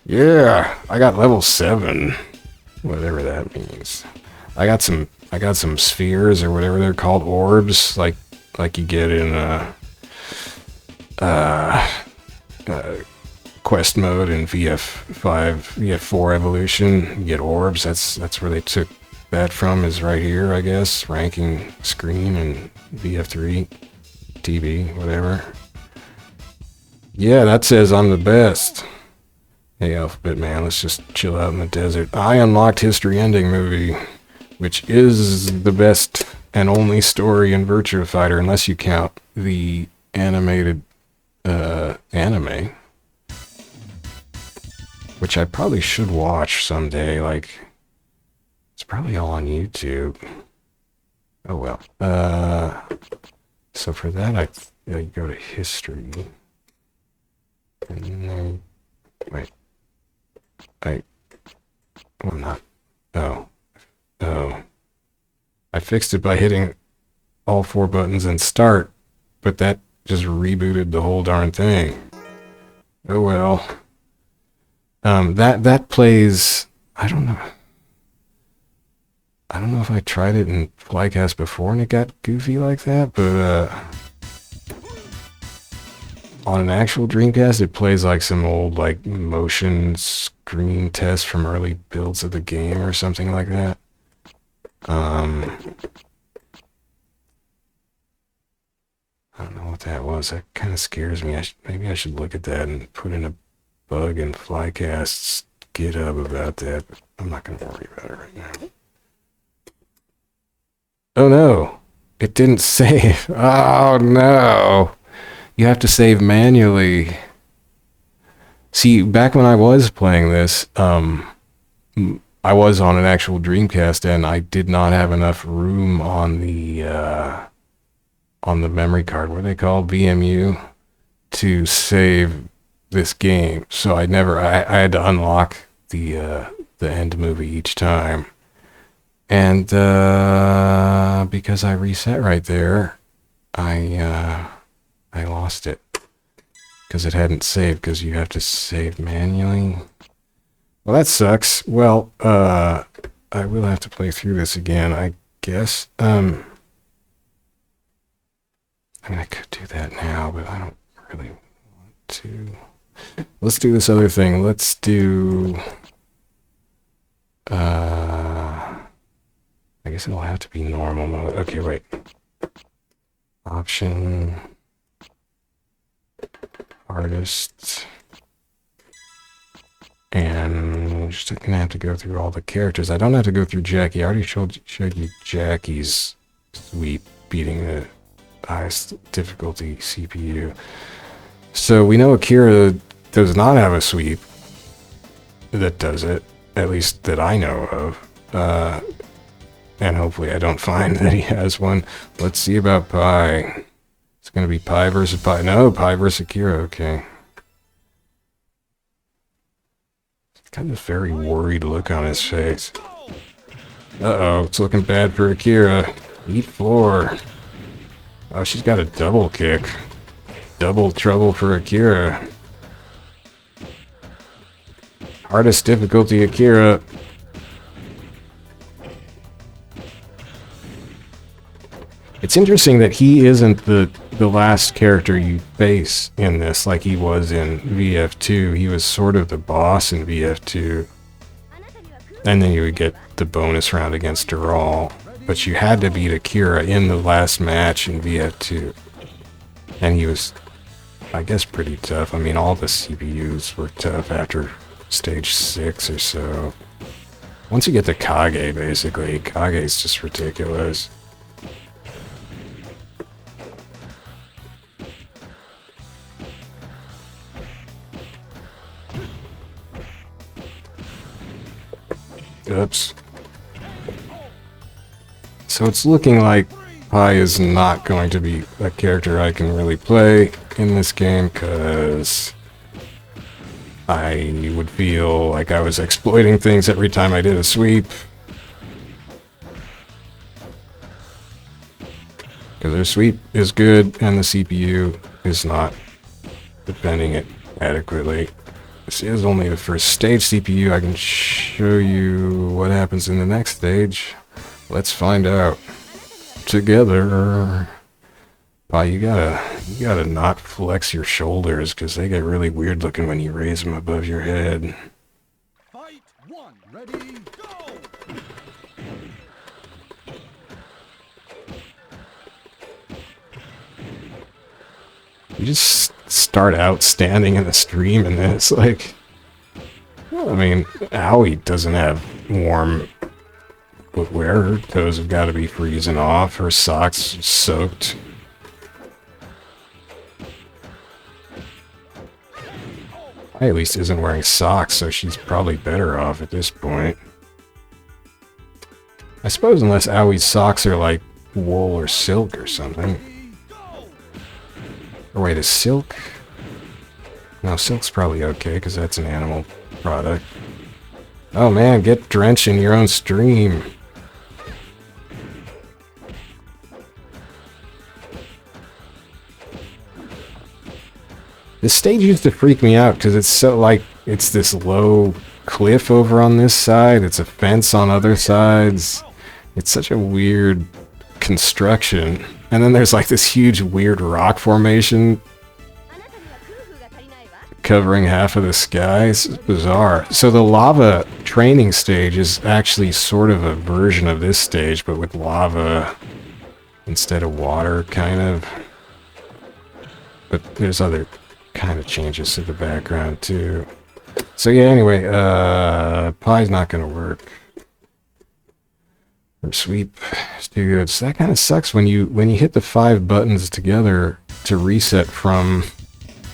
Yeah, I got level 7. Whatever that means. I got some spheres or whatever they're called, orbs, like you get in quest mode in VF4 Evolution. You get orbs. That's where they took that from, is right here, I guess. Ranking screen and VF3 TV, whatever. Yeah, that says I'm the best. Hey, Alphabet Man, let's just chill out in the desert. I unlocked History Ending movie, which is the best and only story in Virtua Fighter, unless you count the animated anime, which I probably should watch someday. Like, it's probably all on YouTube. Oh well. So for that, you go to history, and then wait. I'm not. Oh. I fixed it by hitting all 4 buttons and start, but that just rebooted the whole darn thing. Oh well. That plays. I don't know if I tried it in Flycast before and it got goofy like that, but on an actual Dreamcast, it plays like some old like motion screen test from early builds of the game or something like that. I don't know what that was. That kind of scares me. Maybe I should look at that and put in a bug in Flycast's GitHub about that, but I'm not going to worry about it right now. Oh no, it didn't save. Oh no, you have to save manually. See, back when I was playing this, I was on an actual Dreamcast and I did not have enough room on the memory card, what are they called, VMU, to save this game. So I had to unlock the end movie each time. And because I reset right there, I lost it because it hadn't saved, because you have to save manually. Well, that sucks. Well, I will have to play through this again, I guess. I mean, I could do that now, but I don't really want to. Let's do this other thing. Let's do... I guess it'll have to be normal mode. Okay, wait. Option. Artist. And we're just gonna have to go through all the characters. I don't have to go through Jacky. I already showed you Jacky's sweep beating the highest difficulty CPU. So we know Akira does not have a sweep that does it, at least that I know of. And hopefully I don't find that he has one. Let's see about Pi. It's going to be Pi versus Pi. No, Pi versus Akira. Okay. got a very worried look on his face. Uh-oh, it's looking bad for Akira. Eat floor. Oh, she's got a double kick. Double trouble for Akira. Hardest difficulty, Akira. It's interesting that he isn't the last character you face in this like he was in VF2. He was sort of the boss in VF2. And then you would get the bonus round against Dural. But you had to beat Akira in the last match in VF2. And he was, I guess, pretty tough. I mean, all the CPUs were tough after stage 6 or so. Once you get to Kage, basically, Kage's just ridiculous. Oops. So it's looking like Pi is not going to be a character I can really play in this game, because I would feel like I was exploiting things every time I did a sweep. Because their sweep is good and the CPU is not defending it adequately. This is only the first stage CPU. I can show you what happens in the next stage. Let's find out together. Wow, you gotta not flex your shoulders, because they get really weird looking when you raise them above your head. Fight one, ready, go! You just start out standing in the stream and then it's like, I mean, Owie doesn't have warm footwear. Her toes have got to be freezing off. Her socks are soaked. I at least isn't wearing socks, so she's probably better off at this point. I suppose unless Owie's socks are like wool or silk or something. Or wait, is silk? No, silk's probably okay, because that's an animal product. Oh man, get drenched in your own stream. This stage used to freak me out, because it's so, like, it's this low cliff over on this side, it's a fence on other sides. It's such a weird construction. And then there's like this huge weird rock formation covering half of the sky. It's bizarre. So the lava training stage is actually sort of a version of this stage, but with lava instead of water, kind of. But there's other kind of changes to the background too. So yeah, anyway, Pi's not gonna work. Or sweep is too good. So that kind of sucks when you hit the 5 buttons together to reset from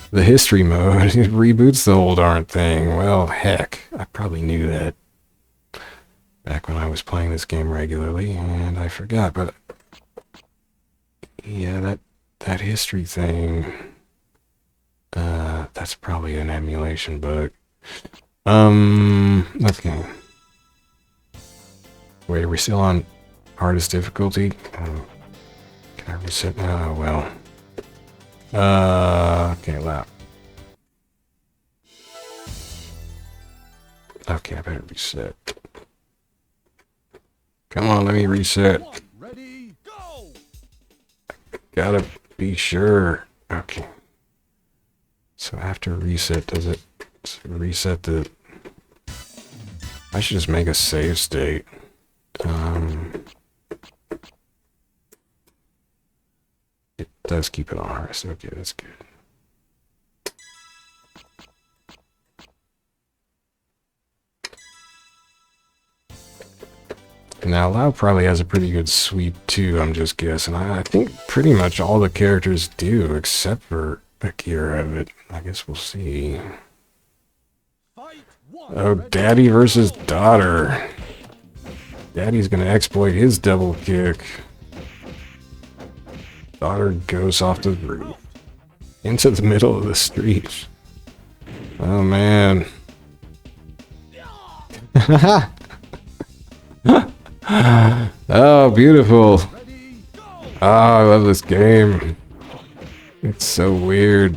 the history mode. It reboots the whole darn thing. Well, heck, I probably knew that back when I was playing this game regularly, and I forgot. But yeah, that history thing, that's probably an emulation bug. Okay. Wait, are we still on hardest difficulty? Can I reset now? Oh, well. Okay, loud. Okay, I better reset. Come on, let me reset. Ready, go! Gotta be sure. Okay. So after reset, does it reset the... I should just make a save state. It does keep it on hardest. Okay, that's good. Now, Lau probably has a pretty good sweep too, I'm just guessing. I think pretty much all the characters do, except for Akira, but I guess we'll see. Oh, daddy versus daughter. Daddy's gonna exploit his double kick. Daughter goes off the roof. Into the middle of the street. Oh man. Oh, beautiful. Oh, I love this game. It's so weird.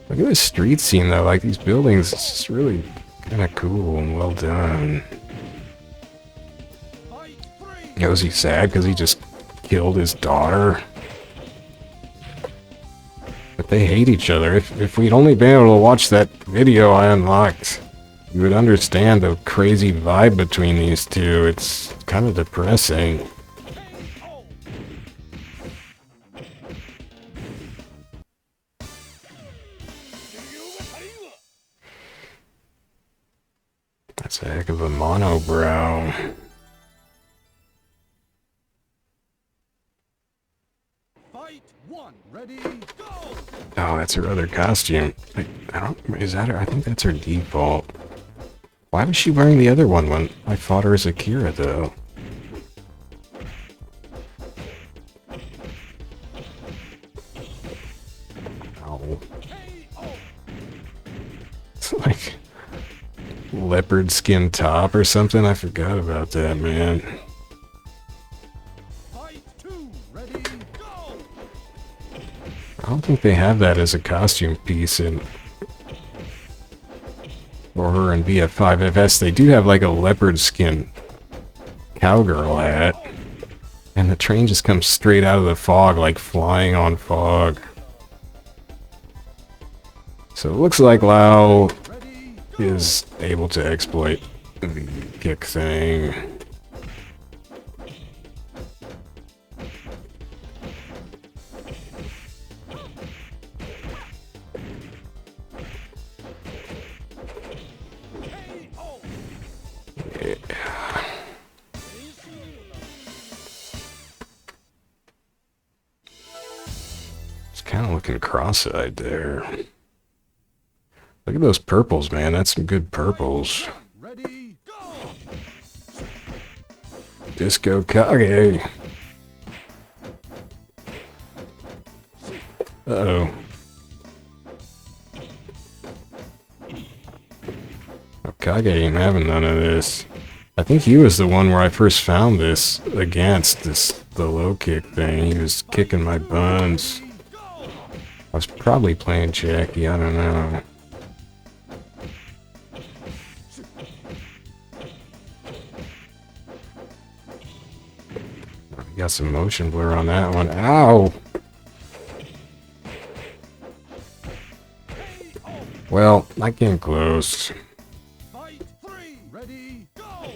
Look at this street scene though, like these buildings, it's just really kind of cool and well done. Was he sad because he just killed his daughter? But they hate each other. If we'd only been able to watch that video I unlocked, you would understand the crazy vibe between these two. It's kind of depressing. That's a heck of a monobrow. Fight one. Ready, go! Oh, that's her other costume. I don't. Is that her? I think that's her default. Why was she wearing the other one when I fought her as Akira, though? Ow. It's like leopard skin top or something. I forgot about that, man. Fight two. Ready, go! I don't think they have that as a costume piece in for her in BF5FS. They do have like a leopard skin cowgirl hat. And the train just comes straight out of the fog, like flying on fog. So it looks like Lau is able to exploit the kick thing. Kind of looking cross-eyed there. Look at those purples, man. That's some good purples. Ready, go! Disco Kage. Uh-oh. Oh, Kage ain't having none of this. I think he was the one where I first found this against the low kick thing. He was kicking my buns. I was probably playing Jacky, I don't know. Got some motion blur on that one. Ow! Well, I came close. Fight three. Ready, go!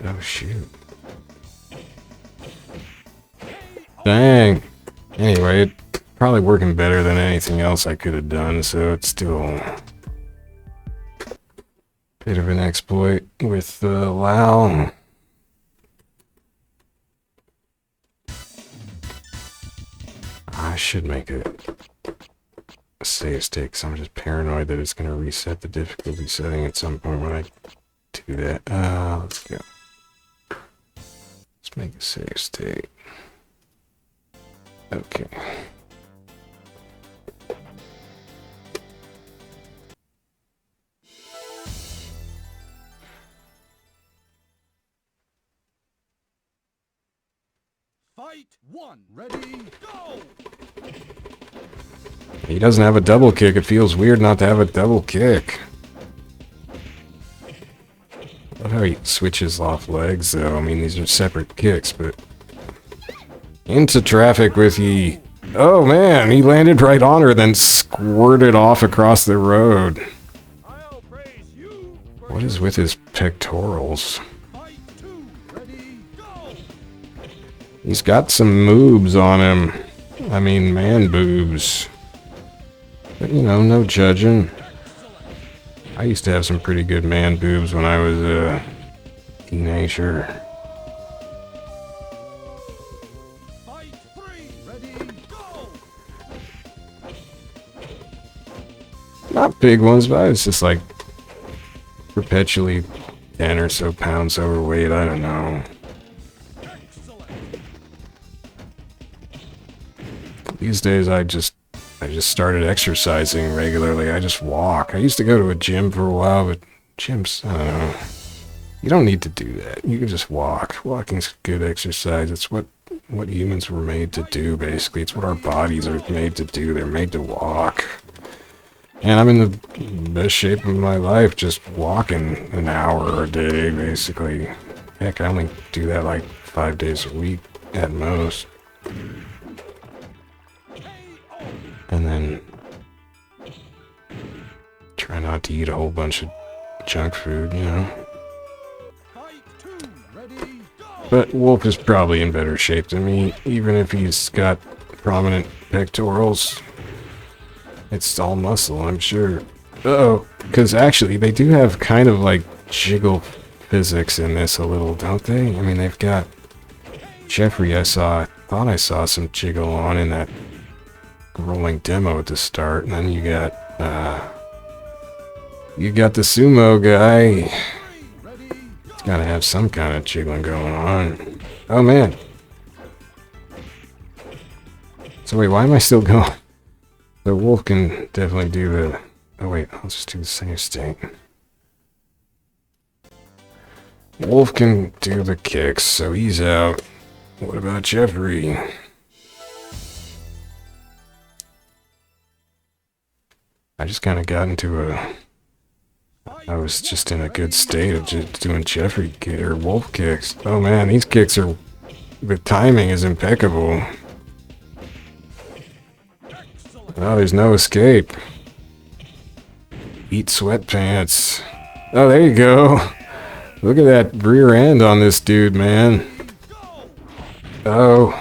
Oh, shoot. Dang. Anyway, it's probably working better than anything else I could have done, so it's still a bit of an exploit with Lau. I should make a save state, because I'm just paranoid that it's going to reset the difficulty setting at some point when I do that. Let's go. Let's make a save state. Okay. Fight one. Ready, go! He doesn't have a double kick. It feels weird not to have a double kick. I love how he switches off legs, though. I mean, these are separate kicks, but... Into traffic with ye. Oh, man, he landed right on her, then squirted off across the road. I'll praise you for What is with his pectorals? fight two. Ready, go! He's got some moves on him. I mean, man boobs. But, you know, no judging. I used to have some pretty good man boobs when I was a teenager. Fight three. Ready, go! Not big ones, but I was just like perpetually 10 or so pounds overweight, I don't know. These days I just started exercising regularly. I just walk. I used to go to a gym for a while, but gyms, I don't know. You don't need to do that. You can just walk. Walking's good exercise. It's what humans were made to do, basically. It's what our bodies are made to do. They're made to walk. And I'm in the best shape of my life just walking an hour a day, basically. Heck, I only do that like 5 days a week at most. And then try not to eat a whole bunch of junk food, you know. But Wolf is probably in better shape than me, even if he's got prominent pectorals. It's all muscle, I'm sure. Uh-oh, because actually they do have kind of like jiggle physics in this a little, don't they? I mean, they've got Jeffrey, I thought I saw some jiggle on in that rolling demo at the start, and then you got the sumo guy. It's gotta have some kind of jiggling going on. Oh man. So wait, why am I still going? The Wolf can definitely do the... Oh wait, I'll just do the same state. Wolf can do the kicks, so he's out. What about Jeffrey? I just kind of got into I was just in a good state of just doing Jeffrey or Wolf kicks. Oh man, these kicks are... The timing is impeccable. Oh, there's no escape. Eat sweatpants. Oh, there you go. Look at that rear end on this dude, man. Oh.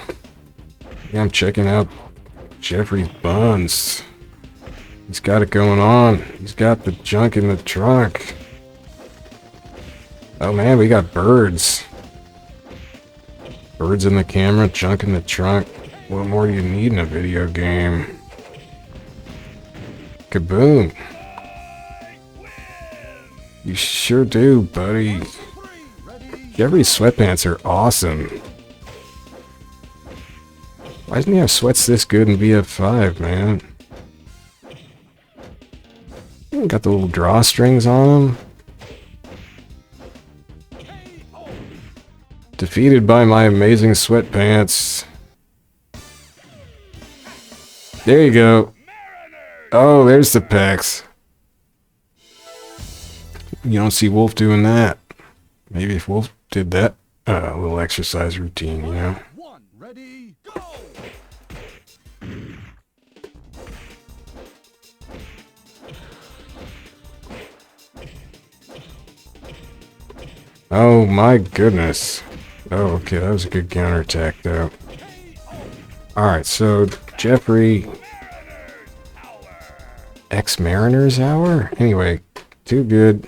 Yeah, I'm checking out Jeffrey's buns. He's got it going on. He's got the junk in the trunk. Oh man, we got birds. Birds in the camera, junk in the trunk. What more do you need in a video game? Kaboom. You sure do, buddy. Jeffrey's sweatpants are awesome. Why doesn't he have sweats this good in VF5, man? Got the little drawstrings on them. Defeated by my amazing sweatpants. There you go. Oh, there's the pecs. You don't see Wolf doing that. Maybe if Wolf did that, little exercise routine, you know? Ready, go! Oh my goodness. Oh, okay, that was a good counterattack, though. Alright, so Jeffrey... Ex-Mariner's Hour? Anyway, too good.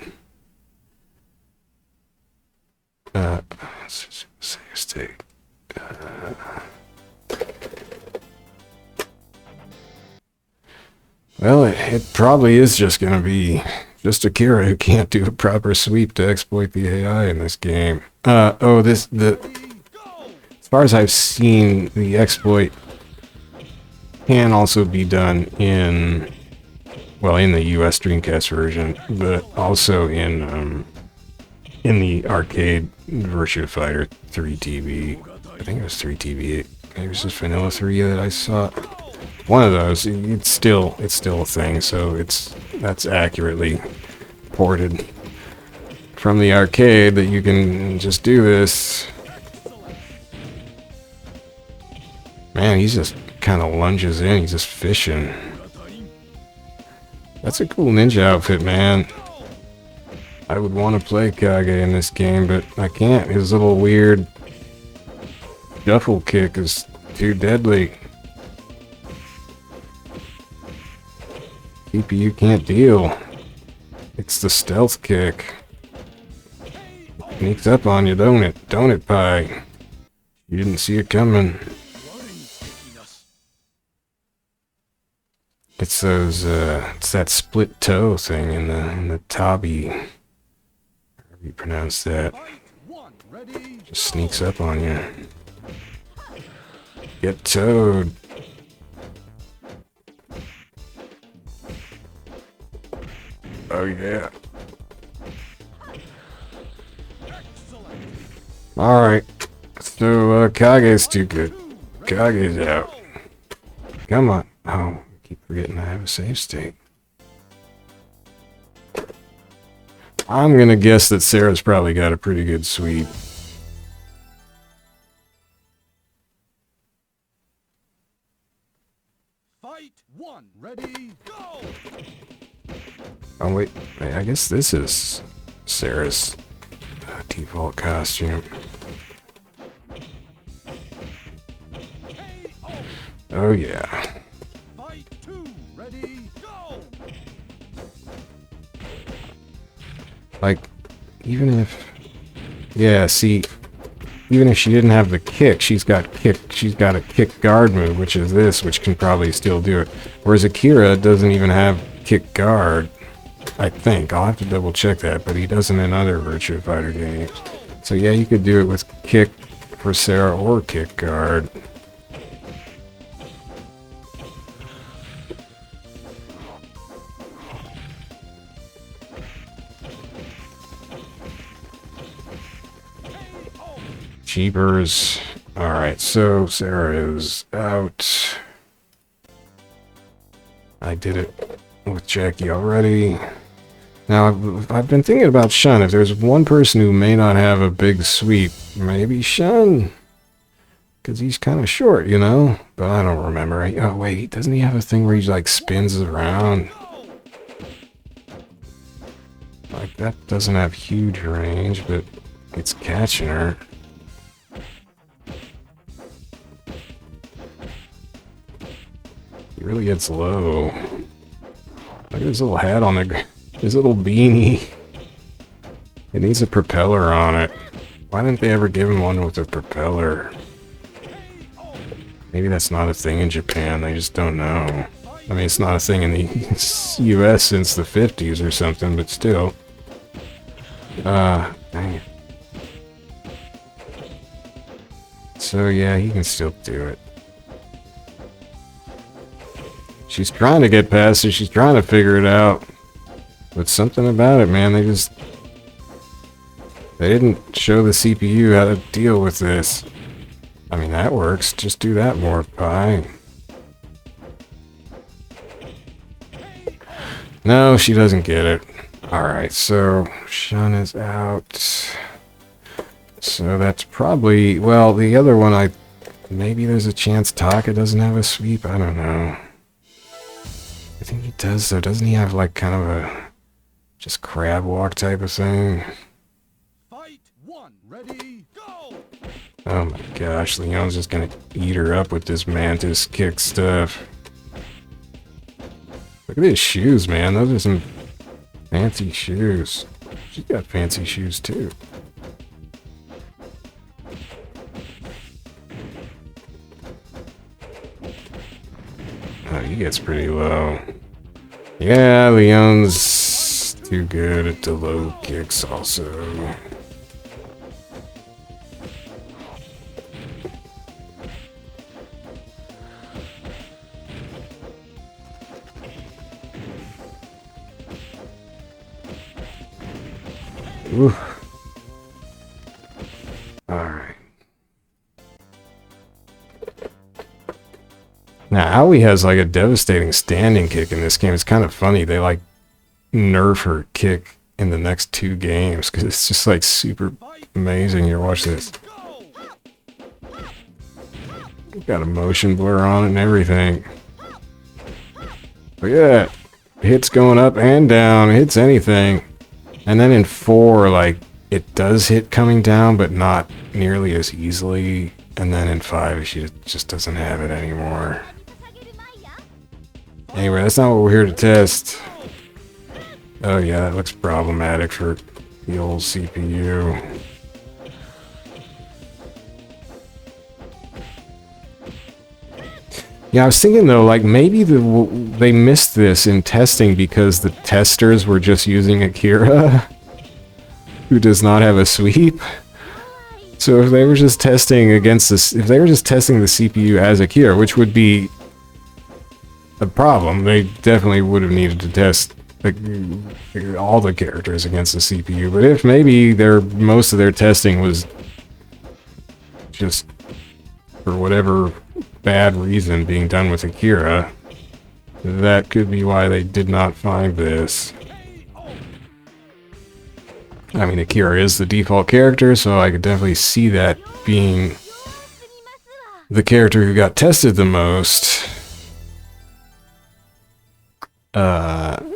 Let's just say a state. Well, it probably is just gonna be just Akira who can't do a proper sweep to exploit the AI in this game. As far as I've seen, the exploit can also be done in, well, in the US Dreamcast version, but also in the arcade Virtua Fighter 3 TV. I think it was 3 TV. Maybe it was just Vanilla 3 that I saw. One of those. It's still a thing, so that's accurately ported from the arcade that you can just do this. Man, he's just kind of lunges in. He's just fishing. That's a cool ninja outfit, man. I would want to play Kage in this game, but I can't. His little weird shuffle kick is too deadly. CPU can't deal. It's the stealth kick. Sneaks up on you, don't it? Don't it, Pie? You didn't see it coming. It's those, it's that split toe thing in the tabi. you pronounce that. Fight one. Ready. Just sneaks up on you. Get towed. Oh yeah. Alright. So Kage's too good. Kage's out. Come on. Oh, I keep forgetting I have a save state. I'm gonna guess that Sarah's probably got a pretty good sweep. Fight one. Ready. Go. Oh wait, I guess this is Sarah's default costume. Oh yeah. Fight two. Ready. Go. Like, even if... Yeah, see, even if she didn't have the kick, she's got a kick guard move, which is this, which can probably still do it. Whereas Akira doesn't even have kick guard, I think. I'll have to double check that, but he doesn't in other Virtua Fighter games. So yeah, you could do it with kick for Sarah or kick guard. Jeepers. Alright, so Sarah is out. I did it with Jacky already. Now, I've been thinking about Shun. If there's one person who may not have a big sweep, maybe Shun. Because he's kind of short, you know? But I don't remember. Oh, wait, doesn't he have a thing where he, like, spins around? Like, that doesn't have huge range, but it's catching her. He really gets low. Look at his little hat on his little beanie. It needs a propeller on it. Why didn't they ever give him one with a propeller? Maybe that's not a thing in Japan, they just don't know. I mean, it's not a thing in the US since the 50s or something, but still. Dang it. So yeah, he can still do it. She's trying to get past it, she's trying to figure it out. But something about it, man, they didn't show the CPU how to deal with this. I mean, that works. Just do that more, Pi. No, she doesn't get it. Alright, so Shun is out. So that's probably... Well, the other one, maybe there's a chance Taka doesn't have a sweep? I don't know. I think he does, though. Doesn't he have, like, kind of a... just crab walk type of thing? Fight one. Ready. Go. Oh my gosh, Leon's just gonna eat her up with this mantis kick stuff. Look at his shoes, man. Those are some fancy shoes. She's got fancy shoes, too. Oh, he gets pretty low. Yeah, Leon's too good at the low kicks also. Ooh. Alright. Now, Aoi has like a devastating standing kick in this game. It's kind of funny. They like nerf her kick in the next 2 games because it's just like super amazing. Here, watch this. Got a motion blur on it and everything. Look at that. Hits going up and down. It hits anything. And then in 4, like, it does hit coming down, but not nearly as easily. And then in 5, she just doesn't have it anymore. Anyway, that's not what we're here to test. Oh yeah, that looks problematic for the old CPU. Yeah, I was thinking though, like maybe they missed this in testing because the testers were just using Akira. who does not have a sweep. So if they were just testing against this, if they were just testing the CPU as Akira, which would be a problem, they definitely would have needed to test all the characters against the CPU. But if maybe most of their testing was just for whatever bad reason being done with Akira, that could be why they did not find this. I mean, Akira is the default character, so I could definitely see that being the character who got tested the most,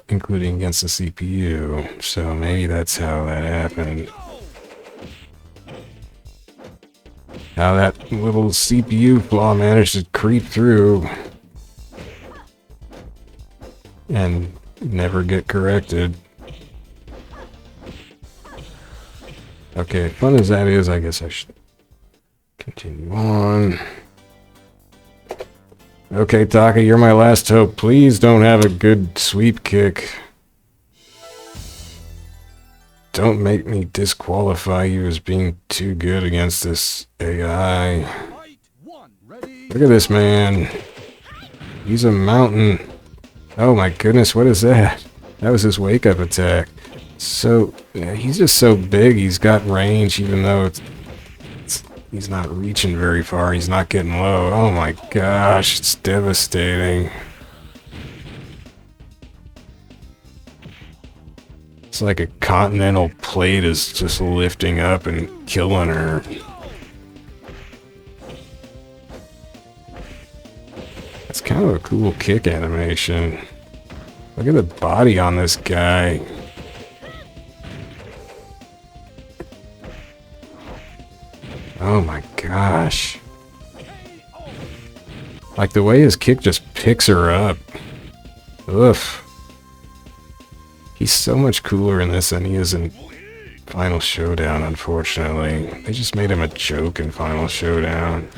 including against the CPU. So maybe that's how that happened. How that little CPU flaw managed to creep through and never get corrected. Okay, fun as that is, I guess I should continue on. Okay, Taka, you're my last hope. Please don't have a good sweep kick. Don't make me disqualify you as being too good against this AI. Look at this man. He's a mountain. Oh my goodness, what is that? That was his wake-up attack. So, he's just so big, he's got range, even though he's not reaching very far, he's not getting low. Oh my gosh, it's devastating. It's like a continental plate is just lifting up and killing her. It's kind of a cool kick animation. Look at the body on this guy. Oh my gosh. Like the way his kick just picks her up. Oof. He's so much cooler in this than he is in Final Showdown, unfortunately. They just made him a joke in Final Showdown.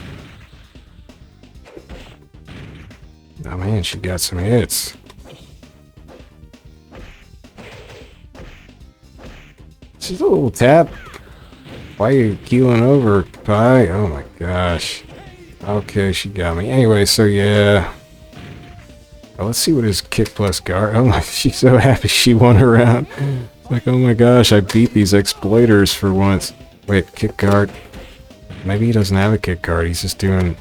Oh man, she got some hits. She's a little tap. Why are you keeling over, Pie? Oh my gosh. Okay, she got me. Anyway, so yeah. Well, let's see what his kick plus guard. Oh my, she's so happy she won a round. Like, oh my gosh, I beat these exploiters for once. Wait, kick guard. Maybe he doesn't have a kick guard. He's just doing...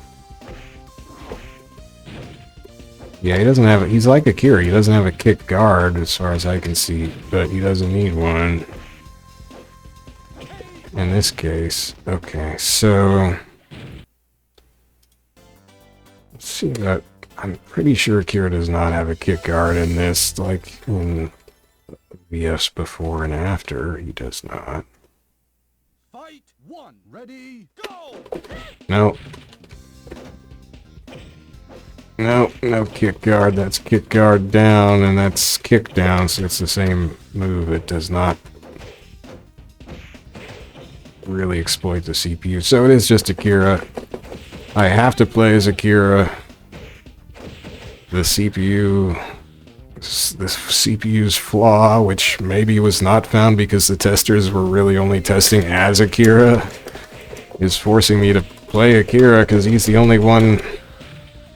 Yeah, he doesn't have it. He's like Akira. He doesn't have a kick guard as far as I can see, but he doesn't need one. In this case, okay, so let's see that. I'm pretty sure Akira does not have a kick guard in this, like in VS before and after. He does not. Fight one, ready, go! No. No, no kick guard. That's kick guard down, and that's kick down, so it's the same move. It does not really exploit the CPU. So it is just Akira. I have to play as Akira. The CPU, the CPU's flaw, which maybe was not found because the testers were really only testing as Akira, is forcing me to play Akira because he's the only one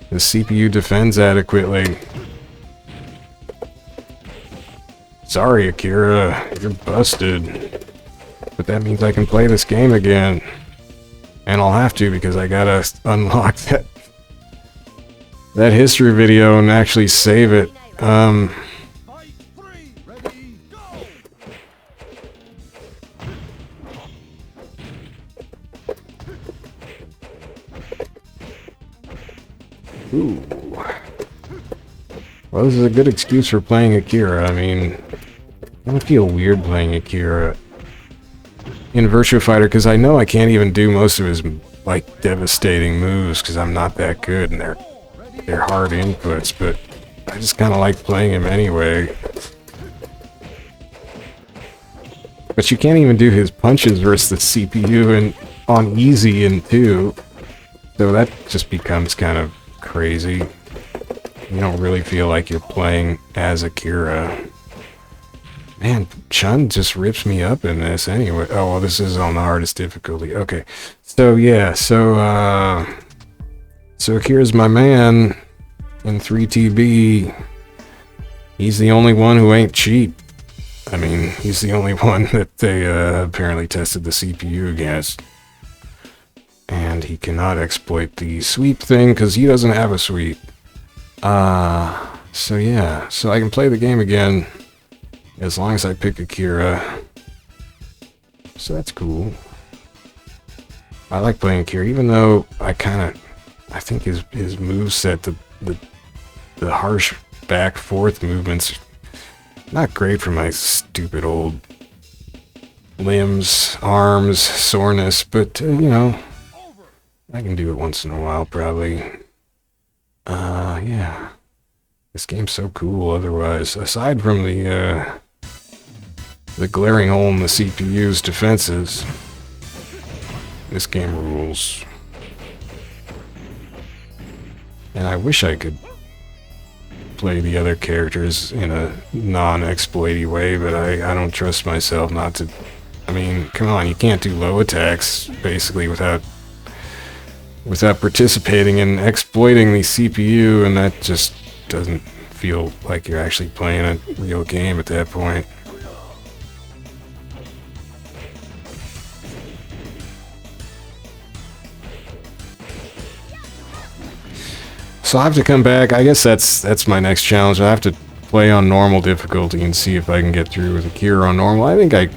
the CPU defends adequately. Sorry, Akira, you're busted. But that means I can play this game again. And I'll have to because I gotta unlock that history video and actually save it. Fight three, ready, go! Ooh. Well, this is a good excuse for playing Akira. I mean, I don't feel weird playing Akira in Virtua Fighter because I know I can't even do most of his like devastating moves because I'm not that good and they're hard inputs, but I just kind of like playing him anyway. But you can't even do his punches versus the CPU and on easy in 2, so that just becomes kind of crazy. You don't really feel like you're playing as Akira. Man, Chun just rips me up in this anyway. Oh, well, this is on the hardest difficulty. Okay. So, yeah. So Akira's my man in 3TB. He's the only one who ain't cheap. I mean, he's the only one that they apparently tested the CPU against. And he cannot exploit the sweep thing because he doesn't have a sweep. So yeah. So I can play the game again as long as I pick Akira. So that's cool. I like playing Akira, even though I think his moveset, the harsh back forth movements, not great for my stupid old limbs, arms, soreness, but you know, I can do it once in a while probably. Yeah. This game's so cool otherwise, aside from the glaring hole in the CPU's defenses. This game rules. And I wish I could play the other characters in a non-exploity way, but I don't trust myself not to. I mean, come on, you can't do low attacks, basically, without participating in exploiting the CPU, and that just doesn't feel like you're actually playing a real game at that point. So I have to come back. I guess that's my next challenge. I have to play on normal difficulty and see if I can get through with Akira on normal. I think I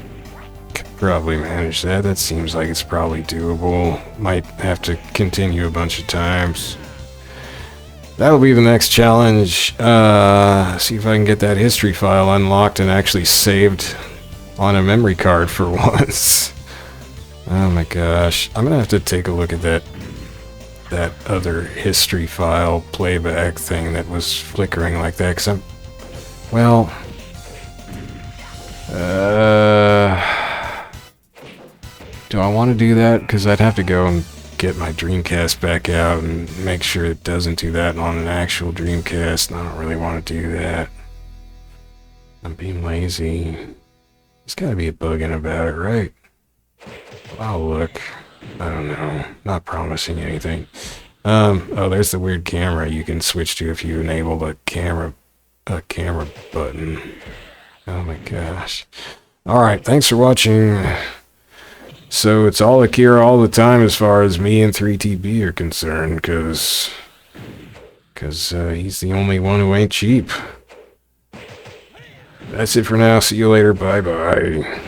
could probably manage that. That seems like it's probably doable. Might have to continue a bunch of times. That'll be the next challenge. See if I can get that history file unlocked and actually saved on a memory card for once. Oh my gosh. I'm gonna have to take a look at that other history file playback thing that was flickering like that, because do I want to do that? Because I'd have to go and get my Dreamcast back out and make sure it doesn't do that on an actual Dreamcast, and I don't really want to do that. I'm being lazy. There's gotta be a bug in about it, right? I'll look. I don't know. Not promising anything. Oh, there's the weird camera you can switch to if you enable the camera button. Oh my gosh. Alright, thanks for watching. So it's all Akira all the time as far as me and 3TB are concerned, because he's the only one who ain't cheap. That's it for now. See you later. Bye-bye.